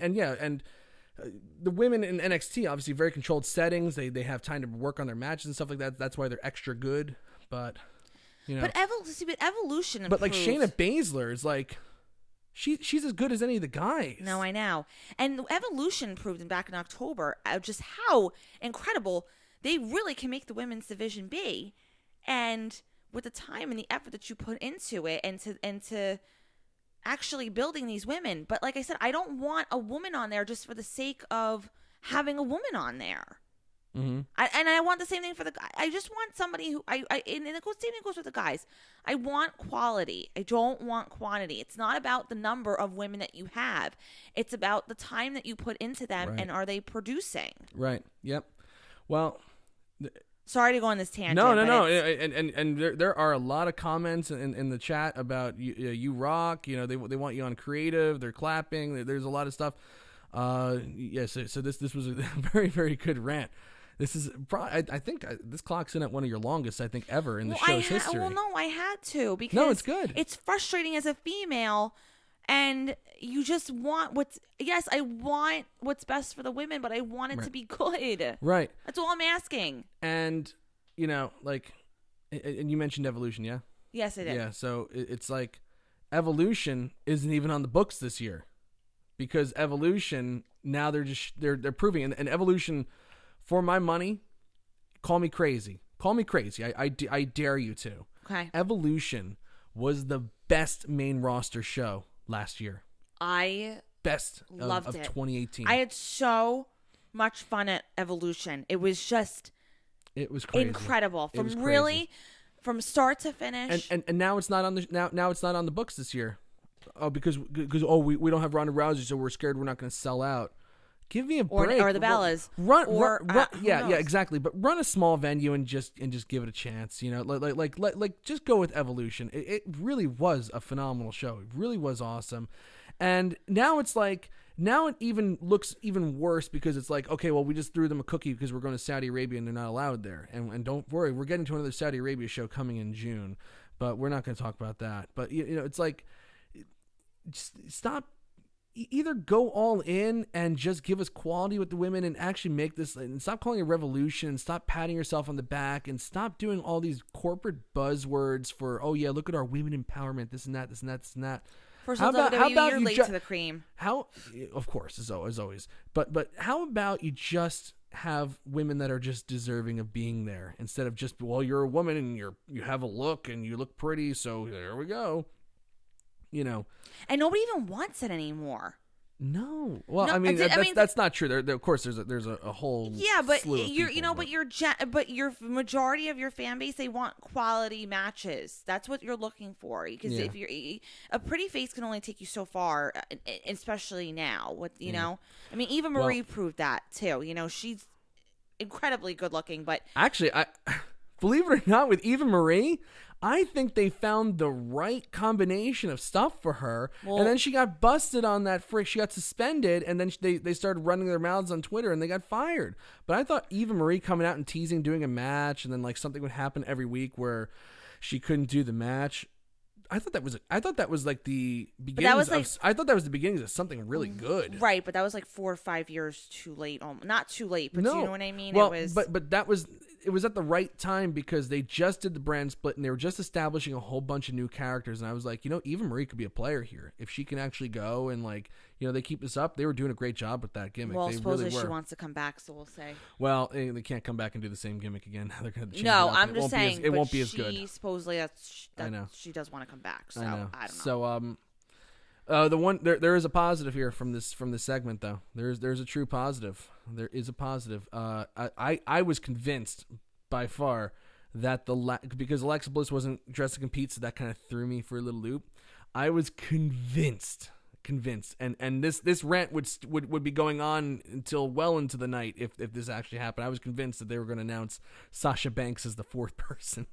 the women in NXT, obviously very controlled settings. They have time to work on their matches and stuff like that. That's why they're extra good. But you know, but evolution. But like Shayna Baszler is like. She's as good as any of the guys. No, I know. And Evolution proved back in October just how incredible they really can make the women's division be. And with the time and the effort that you put into it and to actually building these women. But like I said, I don't want a woman on there just for the sake of having a woman on there. Mm-hmm. I want the same thing for the guy. I just want somebody who and the same thing goes with the guys. I want quality. I don't want quantity. It's not about the number of women that you have. It's about the time that you put into them, right. and are they producing? Right. Yep. Well, sorry to go on this tangent. No. And there are a lot of comments in the chat about you rock. You know, they want you on creative. They're clapping. There's a lot of stuff. Yes. So this was a very, very good rant. This is probably, I think this clocks in at one of your longest, I think, ever in the show's history. Well, no, I had to, because no, it's good. It's frustrating as a female, and you just want yes, I want what's best for the women, but I want it to be good. Right. That's all I'm asking. And, you know, like, and you mentioned Evolution, yeah? Yes, I did. Yeah, so it's like Evolution isn't even on the books this year, because Evolution, now they're proving, and Evolution, for my money, call me crazy. I dare you to. Okay. Evolution was the best main roster show last year. I loved of it. 2018. I had so much fun at Evolution. It was just crazy. Incredible. From start to finish. And now it's not on the now it's not on the books this year. Oh, because we don't have Ronda Rousey, so we're scared we're not going to sell out. Give me a break. Or the Bellas. Run, yeah, exactly. But run a small venue and just give it a chance. You know, like just go with Evolution. It really was a phenomenal show. It really was awesome. And now it's like, now it even looks even worse, because it's like, okay, well, we just threw them a cookie because we're going to Saudi Arabia and they're not allowed there. And don't worry, we're getting to another Saudi Arabia show coming in June, but we're not going to talk about that. But you know, it's like, just stop. Either go all in and just give us quality with the women and actually make this, and stop calling it a revolution, and stop patting yourself on the back, and stop doing all these corporate buzzwords for, oh yeah, look at our women empowerment, this and that, this and that, this and that. First of all, you're late to the cream. Of course, as always. But how about you just have women that are just deserving of being there, instead of just, well, you're a woman and you have a look and you look pretty, so there we go. You know, and nobody even wants it anymore. No, well, no, I mean, that's not true. There, of course, there's a whole slew of people, but your majority of your fan base, they want quality matches. That's what you're looking for. Because if you're a pretty face can only take you so far, especially now. You know, I mean, Eva Marie proved that too. You know, she's incredibly good looking, but actually, believe it or not, with Eva Marie, I think they found the right combination of stuff for her, and then she got busted on that frick. She got suspended, and then they started running their mouths on Twitter, and they got fired. But I thought Eva Marie coming out and teasing, doing a match, and then like something would happen every week where she couldn't do the match. I thought that was like the beginnings I thought that was the beginnings of something really good. Right, but that was like 4 or 5 years too late. Not too late, but no. You know what I mean? Well, but it was at the right time, because they just did the brand split and they were just establishing a whole bunch of new characters. And I was like, you know, Eva Marie could be a player here if she can actually go, and like, you know, they keep this up. They were doing a great job with that gimmick. Well, they supposedly really were. She wants to come back, so we'll say. Well, they can't come back and do the same gimmick again. They're going to change No, it up. I'm just saying it won't be as good. Supposedly I know. She does want to come back. So I know. I don't know. So there is a positive here from this segment, though. There's a true positive. There is a positive. I was convinced by far that because Alexa Bliss wasn't dressed to compete, so that kind of threw me for a little loop. I was convinced, and this rant would be going on until well into the night if this actually happened. I was convinced that they were going to announce Sasha Banks as the fourth person.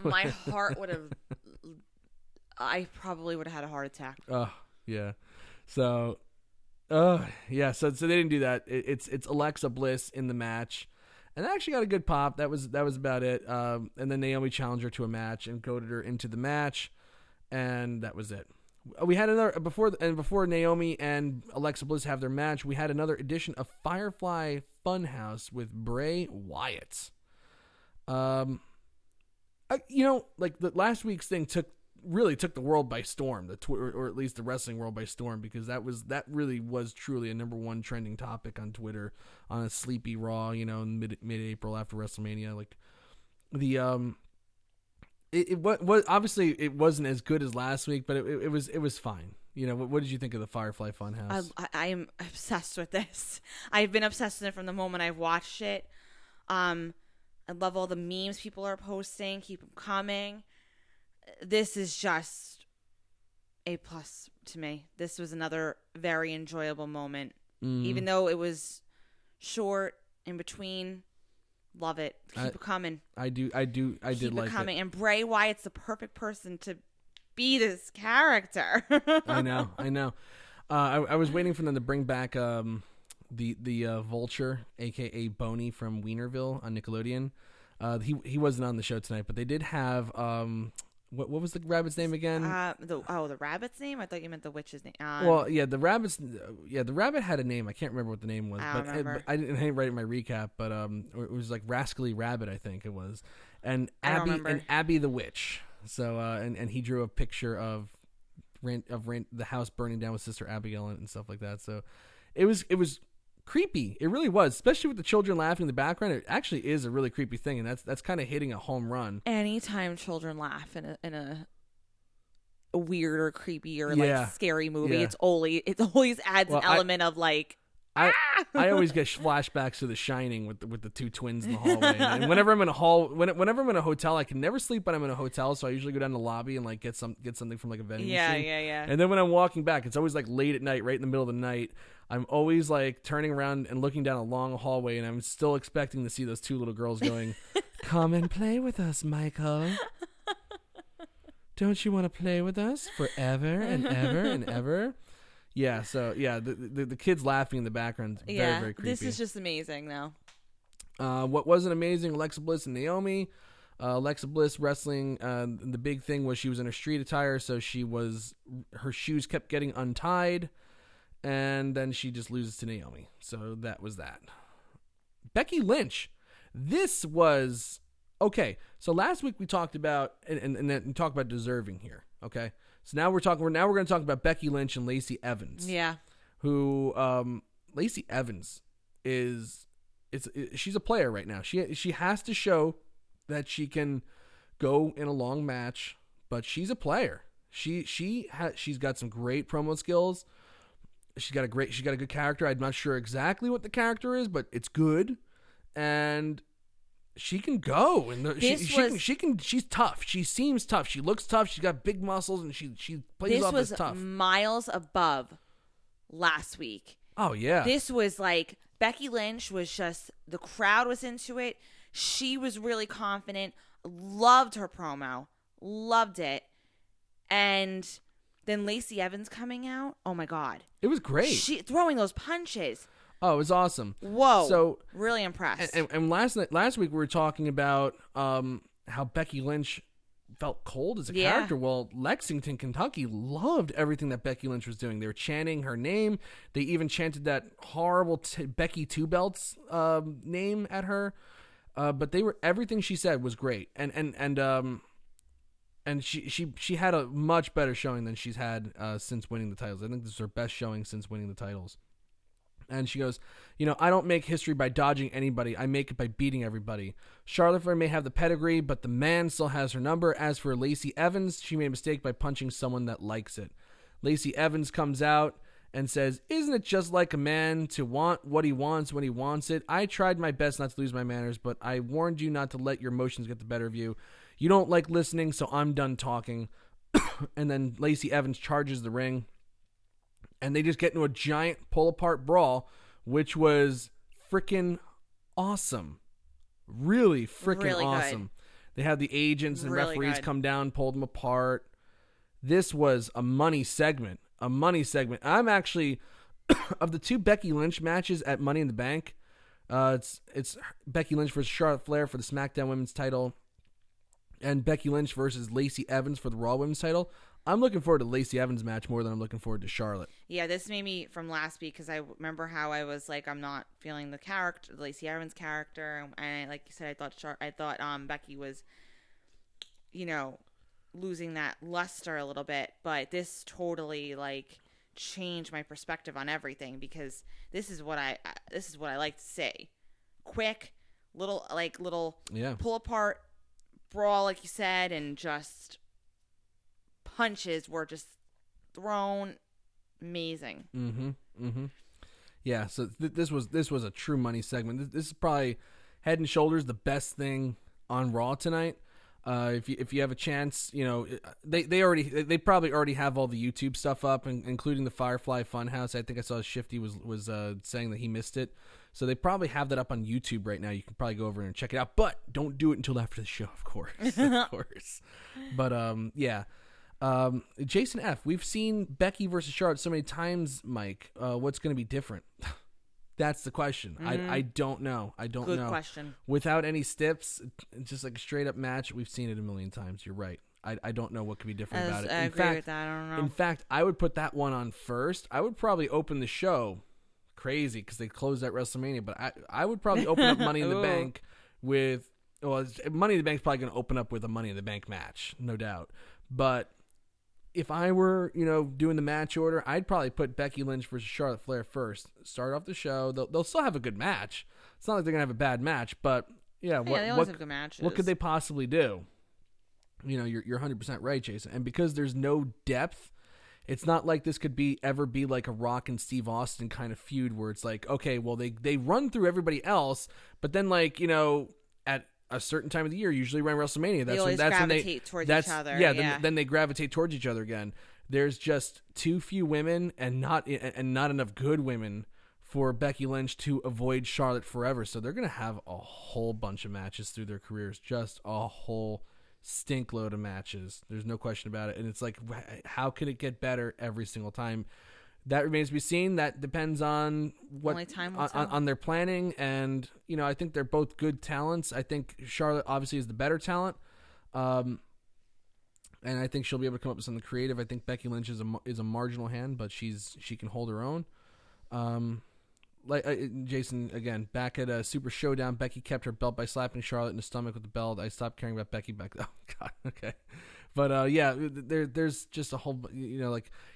My heart would have. I probably would have had a heart attack. Oh yeah, so yeah, so they didn't do that. It's Alexa Bliss in the match, and that actually got a good pop. That was about it. And then Naomi challenged her to a match and goaded her into the match, and that was it. We had another before Naomi and Alexa Bliss have their match. We had another edition of Firefly Funhouse with Bray Wyatt. You know, like the last week's thing took really took the world by storm, or at least the wrestling world by storm, because that really was truly a #1 trending topic on Twitter on a sleepy Raw, in mid-April after WrestleMania. Like the it was obviously it wasn't as good as last week, but it was fine. What did you think of the Firefly Funhouse? I am obsessed with this. I've been obsessed with it from the moment I've watched it. I love all the memes people are posting. Keep them coming. This is just A+ to me. This was another very enjoyable moment. Even though it was short, in between. Love it. Keep it coming. I did like it. Coming. And Bray Wyatt's the perfect person to be this character. I know. I was waiting for them to bring back the Vulture, aka Boney from Wienerville on Nickelodeon. He wasn't on the show tonight, but they did have what was the rabbit's name again? The rabbit's name? I thought you meant the witch's name. The rabbit had a name. I can't remember what the name was, I didn't write it in my recap, but it was like Rascally Rabbit, I think it was, and Abby the witch. So and he drew a picture of the house burning down with Sister Abigail and stuff like that. So it was creepy. It really was, especially with the children laughing in the background. It actually is a really creepy thing, and that's kind of hitting a home run. Anytime children laugh in a weird or creepy or like scary movie, it always adds an element of like. I always get flashbacks to The Shining with the two twins in the hallway. And whenever I'm in whenever I'm in a hotel, I can never sleep when I'm in a hotel, so I usually go down to the lobby and like get something from like a vending machine. Yeah. And then when I'm walking back, it's always like late at night, right in the middle of the night. I'm always like turning around and looking down a long hallway, and I'm still expecting to see those two little girls going, "Come and play with us, Michael. Don't you want to play with us forever and ever and ever?" Yeah, so the kids laughing in the background is very, very creepy. This is just amazing though. What wasn't amazing, Alexa Bliss and Naomi. Alexa Bliss wrestling, the big thing was she was in her street attire, so her shoes kept getting untied, and then she just loses to Naomi. So that was that. Becky Lynch. This was okay. So last week we talked about and talk about deserving here. Okay. So now we're going to talk about Becky Lynch and Lacey Evans. Yeah. Who Lacey Evans she's a player right now. She has to show that she can go in a long match, but she's a player. She's got some great promo skills. She's got a good character. I'm not sure exactly what the character is, but it's good. And she can go, and she's tough. She seems tough. She looks tough. She's got big muscles, and she plays off as tough. This was miles above last week. Oh yeah. This was like Becky Lynch was just, the crowd was into it. She was really confident. Loved her promo. Loved it. And then Lacey Evans coming out. Oh my God. It was great. She throwing those punches. Oh, it was awesome. Whoa. So really impressed. And last week we were talking about how Becky Lynch felt cold as a character. Well, Lexington, Kentucky loved everything that Becky Lynch was doing. They were chanting her name. They even chanted that horrible Becky Two Belts name at her. But everything she said was great. And she had a much better showing than she's had since winning the titles. I think this is her best showing since winning the titles. And she goes, I don't make history by dodging anybody. I make it by beating everybody. Charlotte Flair may have the pedigree, but the man still has her number. As for Lacey Evans, she made a mistake by punching someone that likes it. Lacey Evans comes out and says, isn't it just like a man to want what he wants when he wants it? I tried my best not to lose my manners, but I warned you not to let your emotions get the better of you. You don't like listening, so I'm done talking. And then Lacey Evans charges the ring. And they just get into a giant pull-apart brawl, which was freaking awesome. Really freaking awesome. Good. They had the agents and referees come down, pulled them apart. This was a money segment. I'm actually, of the two Becky Lynch matches at Money in the Bank, it's Becky Lynch versus Charlotte Flair for the SmackDown Women's title, and Becky Lynch versus Lacey Evans for the Raw Women's title. I'm looking forward to Lacey Evans' match more than I'm looking forward to Charlotte. Yeah, this made me from last week, because I remember how I was like, I'm not feeling the character, Lacey Evans' character, and like you said, I thought Becky was, losing that luster a little bit, but this totally like changed my perspective on everything, because this is what I like to see. Quick, little pull apart brawl, like you said, and just punches were just thrown. Amazing. Yeah, so this was a true money segment. This is probably head and shoulders the best thing on Raw tonight. If you have a chance, they probably already have all the YouTube stuff up, including the Firefly Funhouse. I think I saw Shifty was saying that he missed it, so they probably have that up on YouTube right now. You can probably go over and check it out, but don't do it until after the show, of course, of course. But yeah. Jason F., we've seen Becky versus Charlotte so many times, Mike. What's going to be different? That's the question. I don't know. Good question. Without any stips, just like a straight up match, we've seen it a million times. You're right. I don't know what could be different about it. I agree with that. I don't know. In fact, I would put that one on first. I would probably open the show crazy because they closed at WrestleMania, but I would probably open up Money in the Bank with, well, Money in the Bank's probably going to open up with a Money in the Bank match, no doubt. But if I were, doing the match order, I'd probably put Becky Lynch versus Charlotte Flair first. Start off the show. They'll still have a good match. It's not like they're going to have a bad match, but they always have good matches. What could they possibly do? You're 100% right, Jason. And because there's no depth, it's not like this could ever be like a Rock and Steve Austin kind of feud where it's like, okay, well, they run through everybody else, but then at a certain time of the year, usually around WrestleMania, that's when gravitate towards each other. Yeah, then they gravitate towards each other again. There's just too few women and not enough good women for Becky Lynch to avoid Charlotte forever. So they're going to have a whole bunch of matches through their careers, just a whole stink load of matches. There's no question about it. And it's like, how can it get better every single time? That remains to be seen. That depends on what on their planning, and I think they're both good talents. I think Charlotte obviously is the better talent, and I think she'll be able to come up with something creative. I think Becky Lynch is a marginal hand, but she can hold her own. Jason, again, back at a Super Showdown, Becky kept her belt by slapping Charlotte in the stomach with the belt. I stopped caring about Becky back then. Oh God, okay. But there's just a whole,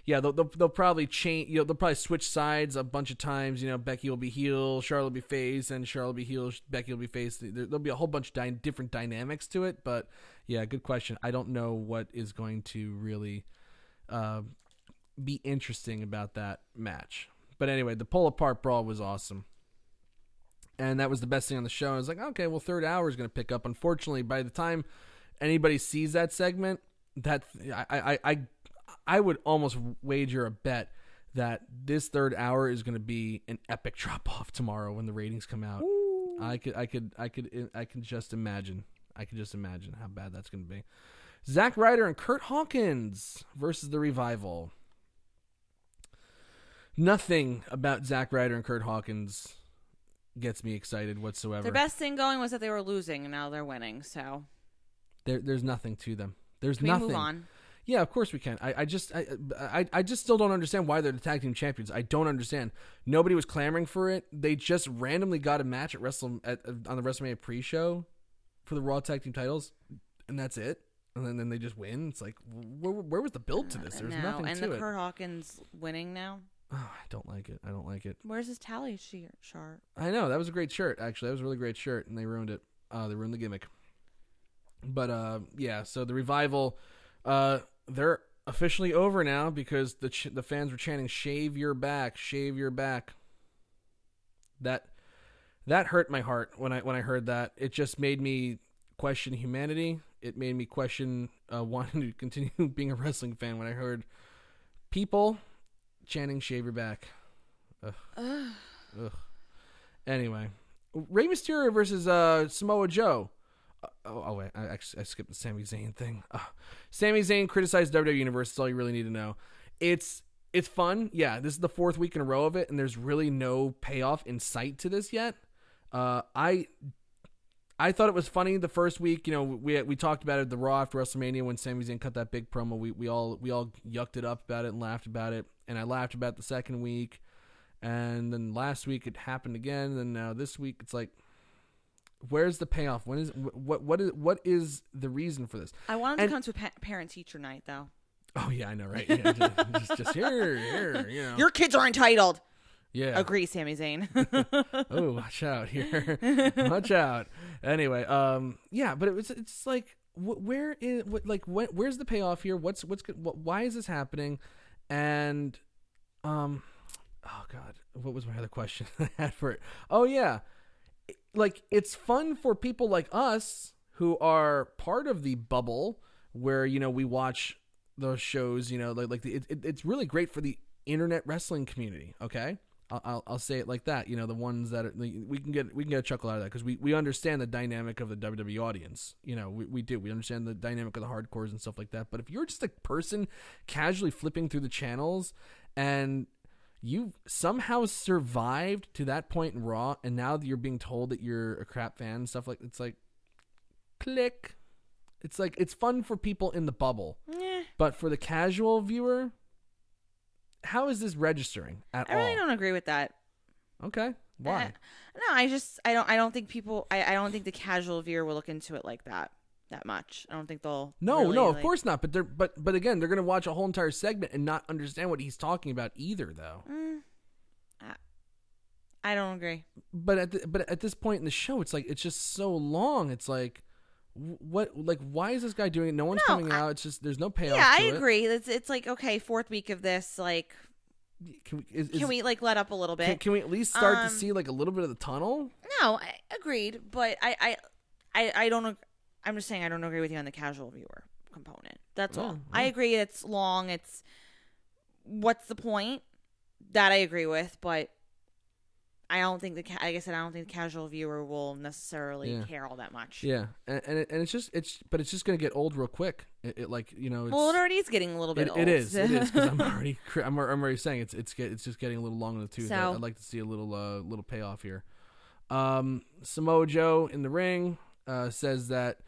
they'll probably change. They'll probably switch sides a bunch of times. Becky will be heel, Charlotte will be face, and Charlotte will be heel, Becky will be face. There'll be a whole bunch of different dynamics to it. But yeah, good question. I don't know what is going to really be interesting about that match. But anyway, the pull apart brawl was awesome. And that was the best thing on the show. I was like, okay, well, third hour is going to pick up. Unfortunately, by the time anybody sees that segment, that I would almost wager a bet that this third hour is going to be an epic drop off tomorrow when the ratings come out. Ooh. I can just imagine. I can just imagine how bad that's going to be. Zack Ryder and Kurt Hawkins versus the Revival. Nothing about Zack Ryder and Kurt Hawkins gets me excited whatsoever. Their best thing going was that they were losing, and now they're winning. So there's nothing to them. There's Can nothing. We move on? Yeah, of course we can. I just still don't understand why they're the tag team champions. I don't understand. Nobody was clamoring for it. They just randomly got a match on the WrestleMania pre-show for the Raw tag team titles, and that's it. And then they just win. It's like, where was the build to this? There's nothing to it. And the Kurt Hawkins winning now. Oh, I don't like it. Where's his tally chart? I know. That was a great shirt, actually. That was a really great shirt, and they ruined it. They ruined the gimmick. But, yeah, so the Revival, they're officially over now because the fans were chanting, "Shave your back, shave your back." That hurt my heart when I heard that. It just made me question humanity. It made me question wanting to continue being a wrestling fan when I heard people chanting "Shave your back." Ugh. Ugh. Anyway, Rey Mysterio versus Samoa Joe. Wait, I skipped the Sami Zayn thing. Sami Zayn criticized WWE Universe. That's all you really need to know. It's fun. Yeah, this is the fourth week in a row of it, and there's really no payoff in sight to this yet. I thought it was funny the first week. We talked about it at the Raw after WrestleMania when Sami Zayn cut that big promo. We all yucked it up about it and laughed about it. And I laughed about it the second week. And then last week it happened again. And now this week it's like, Where's the payoff? What is the reason for this? I want him to come to a parent-teacher night, though. Oh yeah, I know, right? Yeah, just here, you know. Your kids are entitled. Yeah. Agree, Sami Zayn. Oh, watch out here. Watch out. Anyway, yeah, but it's like, where's the payoff here? Why is this happening? And, oh God, what was my other question I had for it? Oh yeah, like, it's fun for people like us who are part of the bubble where, you know, we watch those shows, you know, it's really great for the internet wrestling community. Okay. I'll say it like that. You know, the ones that we can get a chuckle out of that because we understand the dynamic of the WWE audience. You know, we do. We understand the dynamic of the hardcores and stuff like that. But if you're just a person casually flipping through the channels and you somehow survived to that point in Raw, and now that you're being told that you're a crap fan and stuff, like, it's like, click. It's like, it's fun for people in the bubble, but for the casual viewer, how is this registering at all? I really don't agree with that. Okay. Why? No, I don't think people. I don't think the casual viewer will look into it like that much. I don't think they'll. No, of course not. But again, they're going to watch a whole entire segment and not understand what he's talking about either, though. I don't agree. But at this point in the show, it's like, it's just so long. It's like, why is this guy doing it? No one's coming out. It's just, there's no payoff. Yeah, I agree. It's like, okay, fourth week of this, like, can we like let up a little bit? Can we at least start to see like a little bit of the tunnel? No, I agreed, but I don't. I'm just saying I don't agree with you on the casual viewer component. That's all. I agree. It's long. It's what's the point? That I agree with, but I don't think like I said, I don't think the casual viewer will necessarily care all that much. Yeah, and it's just going to get old real quick. It like, you know. Well, it already is getting a little bit old. It is because I'm already saying it's just getting a little long in the tooth. So, I'd like to see a little payoff here. Samoa Joe in the ring says that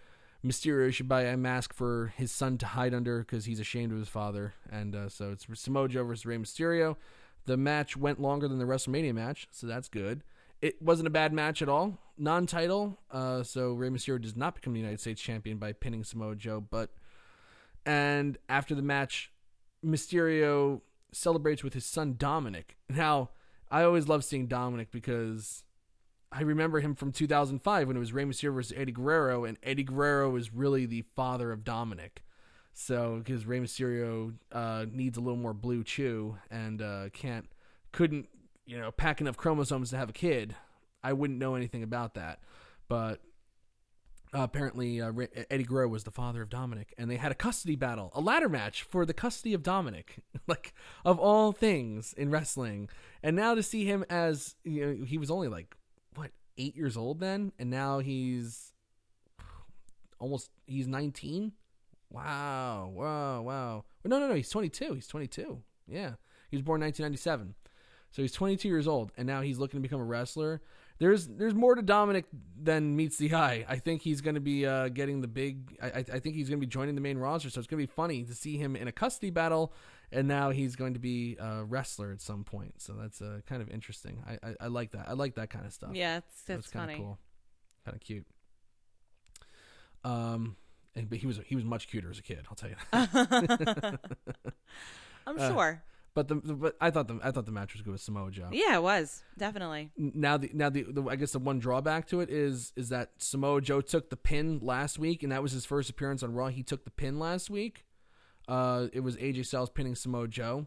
Mysterio should buy a mask for his son to hide under because he's ashamed of his father, and so it's Samoa Joe versus Rey Mysterio. The match went longer than the WrestleMania match, so that's good. It wasn't a bad match at all. Non-title, so Rey Mysterio does not become the United States champion by pinning Samoa Joe. And after the match, Mysterio celebrates with his son Dominic. Now, I always love seeing Dominic because I remember him from 2005 when it was Rey Mysterio versus Eddie Guerrero, and Eddie Guerrero is really the father of Dominic. So, because Rey Mysterio needs a little more blue chew and couldn't, you know, pack enough chromosomes to have a kid. I wouldn't know anything about that, but apparently Eddie Guerrero was the father of Dominic, and they had a custody battle, a ladder match for the custody of Dominic, like, of all things in wrestling. And now to see him as, you know, he was only like 8 years old then, and now he's 19. Wow. No, he's 22. Yeah. He was born in 1997. So he's 22 years old, and now he's looking to become a wrestler. There's more to Dominic than meets the eye. I think he's going to be getting the big... I think he's going to be joining the main roster, so it's going to be funny to see him in a custody battle, and now he's going to be a wrestler at some point. So that's kind of interesting. I like that. I like that kind of stuff. Yeah, that's kind funny. of cool. Kind of cute. But he was much cuter as a kid. I'll tell you that. I'm sure. But I thought the match was good with Samoa Joe. Yeah, it was definitely. Now the I guess the one drawback to it is that Samoa Joe took the pin last week, and that was his first appearance on Raw. He took the pin last week. It was AJ Styles pinning Samoa Joe,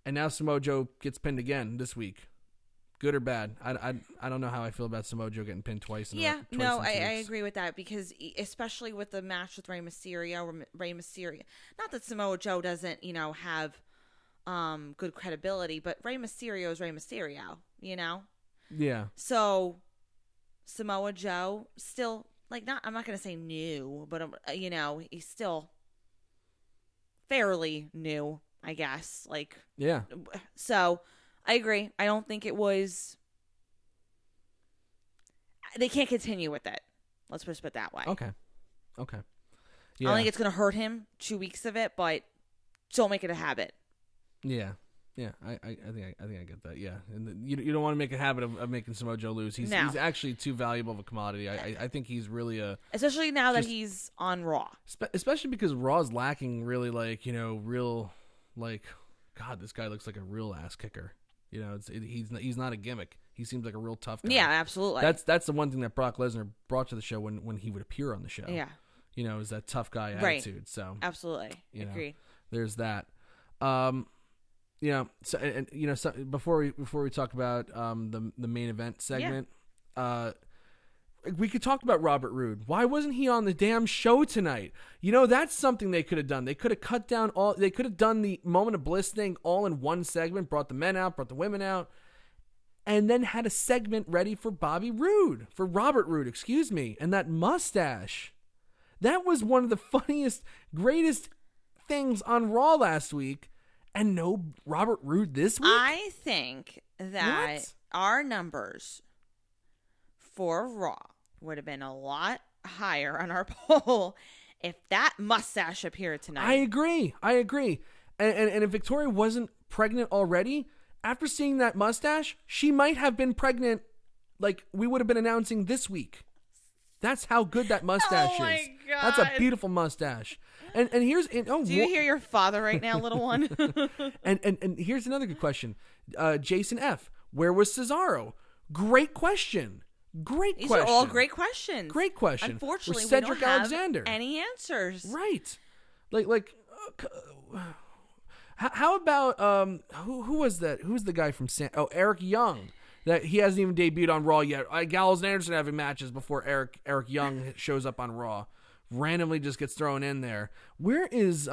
and now Samoa Joe gets pinned again this week. Good or bad? I don't know how I feel about Samoa Joe getting pinned twice. I agree with that because especially with the match with Rey Mysterio. Not that Samoa Joe doesn't, you know, have good credibility, but Rey Mysterio is Rey Mysterio, you know? Yeah. So Samoa Joe still, like, I'm not going to say new, but, you know, he's still fairly new, I guess. Like, yeah. So I agree. I don't think it was, they can't continue with it. Let's just put it that way. Okay. Yeah. I don't think it's going to hurt him 2 weeks of it, but don't make it a habit. Yeah. Yeah, I think I get that. Yeah, and you don't want to make a habit of making Samoa Joe lose. He's actually too valuable of a commodity. I think he's really especially now that he's on Raw. Especially because Raw's lacking really real God, this guy looks like a real ass kicker. He's not a gimmick. He seems like a real tough guy. Yeah, absolutely. That's the one thing that Brock Lesnar brought to the show when he would appear on the show. Yeah, is that tough guy attitude. So absolutely, agreed. There's that. So before we talk about the main event segment, we could talk about Robert Roode. Why wasn't he on the damn show tonight? That's something they could have done. They could have cut down they could have done the Moment of Bliss thing all in one segment, brought the men out, brought the women out, and then had a segment ready for Robert Roode, excuse me, and that mustache. That was one of the funniest, greatest things on Raw last week. And no Robert Roode this week? I think that our numbers for Raw would have been a lot higher on our poll if that mustache appeared tonight. I agree. And if Victoria wasn't pregnant already, after seeing that mustache, she might have been pregnant like we would have been announcing this week. That's how good that mustache is. Oh my God. That's a beautiful mustache. And here's do you hear your father right now, little one? and here's another good question. Jason F. Where was Cesaro? Great question. These are all great questions. Great question. Unfortunately, Cedric we don't Alexander. have any answers. Right. How about who was that? Who's the guy from Eric Young? That he hasn't even debuted on Raw yet. Gallows and Anderson having matches before Eric Young shows up on Raw. Randomly just gets thrown in there. Where is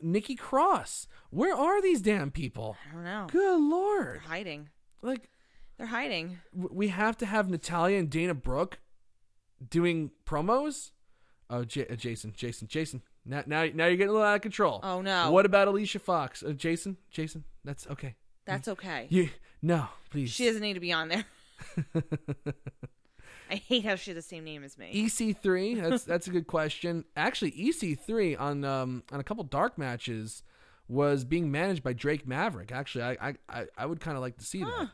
Nikki Cross? Where are these damn people? I don't know. Good Lord. They're hiding. They're hiding. We have to have Natalya and Dana Brooke doing promos? Oh, Jason. Now you're getting a little out of control. Oh, no. What about Alicia Fox? Jason, that's okay. That's okay. No, please. She doesn't need to be on there. I hate how she has the same name as me. EC3, that's a good question. Actually, EC3 on a couple dark matches was being managed by Drake Maverick. Actually, I would kind of like to see that.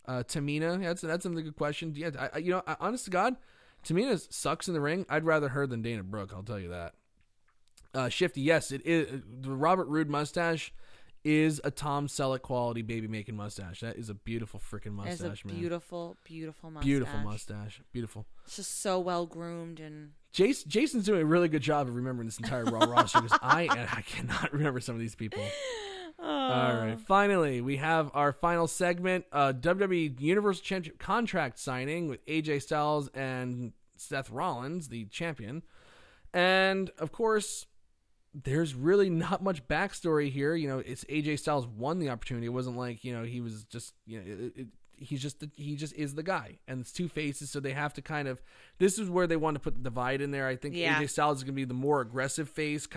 Tamina, that's another good question. Yeah, honest to God, Tamina sucks in the ring. I'd rather her than Dana Brooke. I'll tell you that. Shifty, yes, it is. The Robert Roode mustache is a Tom Selleck quality baby making mustache. That is a beautiful freaking mustache, man. Beautiful mustache. Beautiful mustache. Beautiful. It's just so well groomed and. Jason's doing a really good job of remembering this entire Raw roster because I cannot remember some of these people. All right, finally we have our final segment: WWE Universal Championship contract signing with AJ Styles and Seth Rollins, the champion, and of course. There's really not much backstory here. It's AJ Styles won the opportunity. It wasn't like, he was just, he just is the guy. And it's two faces, so they have to kind of, this is where they want to put the divide in there. I think AJ Styles is going to be the more aggressive face,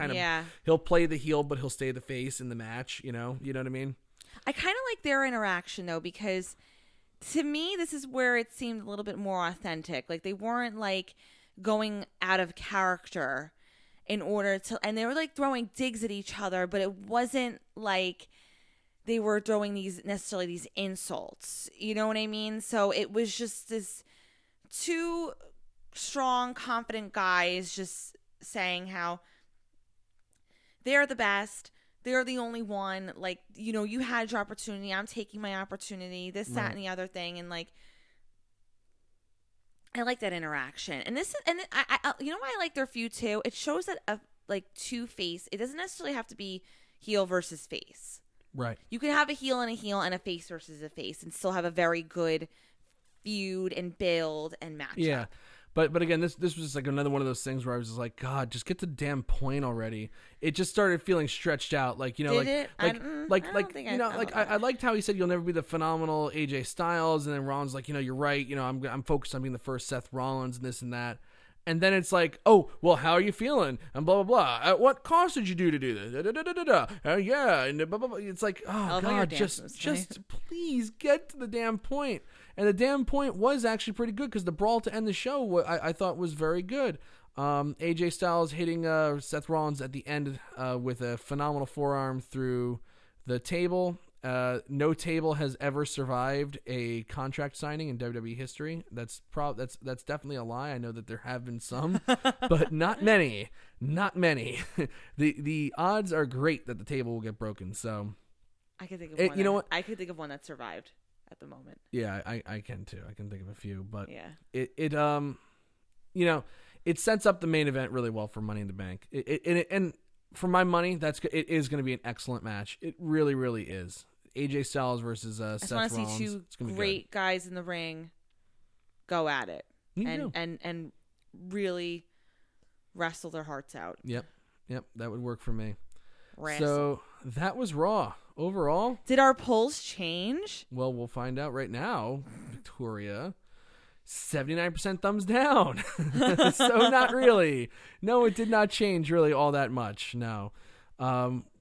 he'll play the heel, but he'll stay the face in the match, you know what I mean? I kind of like their interaction, though, because to me, this is where it seemed a little bit more authentic. Like, they weren't, going out of character in order to, and they were throwing digs at each other, but it wasn't like they were throwing these insults. You know what I mean? So it was just this two strong, confident guys just saying how they're the best. They're the only one. You had your opportunity. I'm taking my opportunity. This, that, and the other thing. And I like that interaction, and I you know why I like their feud too? It shows that two face. It doesn't necessarily have to be heel versus face. Right. You can have a heel and a face versus a face, and still have a very good feud and build and matchup. Yeah, but again, this was just another one of those things where I was just like, God, just get to the damn point already. It just started feeling stretched out, I liked how he said you'll never be the phenomenal AJ Styles, and then Rollins you're right, I'm focused on being the first Seth Rollins and this and that. And then it's oh, well, how are you feeling? And blah, blah, blah. At what cost did you do to do this? Yeah. And blah, blah, blah. It's oh, God, just please get to the damn point. And the damn point was actually pretty good because the brawl to end the show, I thought was very good. AJ Styles hitting Seth Rollins at the end with a phenomenal forearm through the table. No table has ever survived a contract signing in WWE history. That's definitely a lie. I know that there have been some, but not many. Not many. The odds are great that the table will get broken. So I can think of one. You know what? I could think of one that survived at the moment. Yeah, I can too. I can think of a few, but yeah, it sets up the main event really well for Money in the Bank. And for my money, it is going to be an excellent match. It really, really is. AJ Styles versus Seth Rollins. I just want to see two great guys in the ring go at it and really wrestle their hearts out. Yep, that would work for me. Wrestle. So that was Raw. Overall, did our polls change? Well, we'll find out right now. Victoria, 79% thumbs down. So not really. No, it did not change really all that much. No.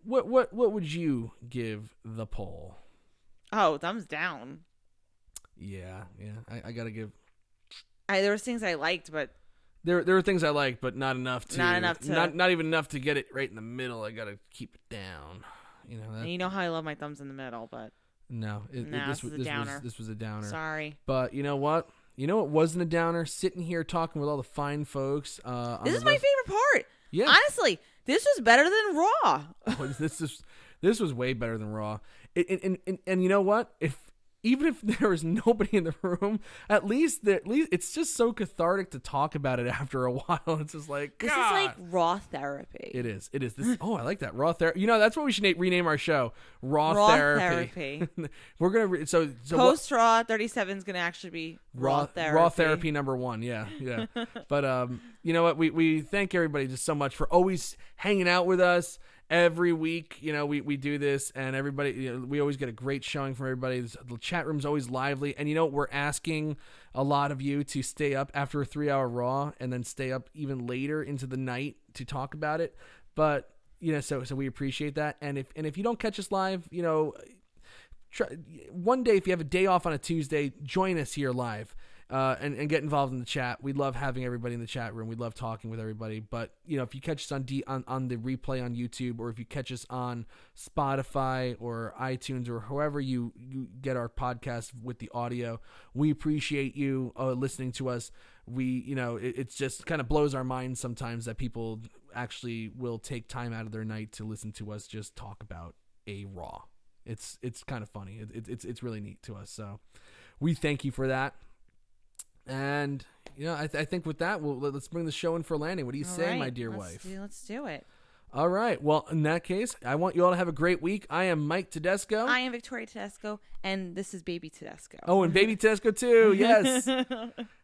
What would you give the poll? Oh, thumbs down. Yeah. I gotta give. There was things I liked, but there were things I liked, but not enough to not even enough to get it right in the middle. I gotta keep it down. You know how I love my thumbs in the middle, but this was a downer. Sorry, but you know what? You know what wasn't a downer? Sitting here talking with all the fine folks. This is my favorite part. Yeah, honestly, this was better than Raw. This was way better than Raw. And you know what? Even if there was nobody in the room, at least it's just so cathartic to talk about it after a while. It's just like, this is like Raw therapy. It is. I like that. Raw therapy. That's what we should rename our show. Raw therapy. We're gonna so post Raw 37 is gonna actually be Raw therapy. Raw therapy number 1. Yeah. But you know what? We thank everybody just so much for always hanging out with us. Every week, we do this, and everybody, we always get a great showing from everybody. The chat room's always lively, and we're asking a lot of you to stay up after a 3-hour Raw, and then stay up even later into the night to talk about it. But so we appreciate that. And if you don't catch us live, one day if you have a day off on a Tuesday, join us here live. And get involved in the chat. We love having everybody in the chat room. We love talking with everybody. But if you catch us on the replay on YouTube, or if you catch us on Spotify or iTunes or however you get our podcast with the audio, we appreciate you listening to us. We it just kind of blows our minds sometimes that people actually will take time out of their night to listen to us just talk about a Raw. It's kind of funny. It's really neat to us. So we thank you for that. And I think with that, let's bring the show in for a landing. What do you say, my dear wife? Let's do it. All right. Well, in that case, I want you all to have a great week. I am Mike Tedesco. I am Victoria Tedesco, and this is Baby Tedesco. Oh, and Baby Tedesco too. Yes.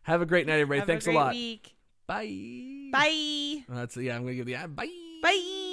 Have a great night, everybody. Thanks a lot. Week. Bye. Bye. I'm gonna give the bye. Bye.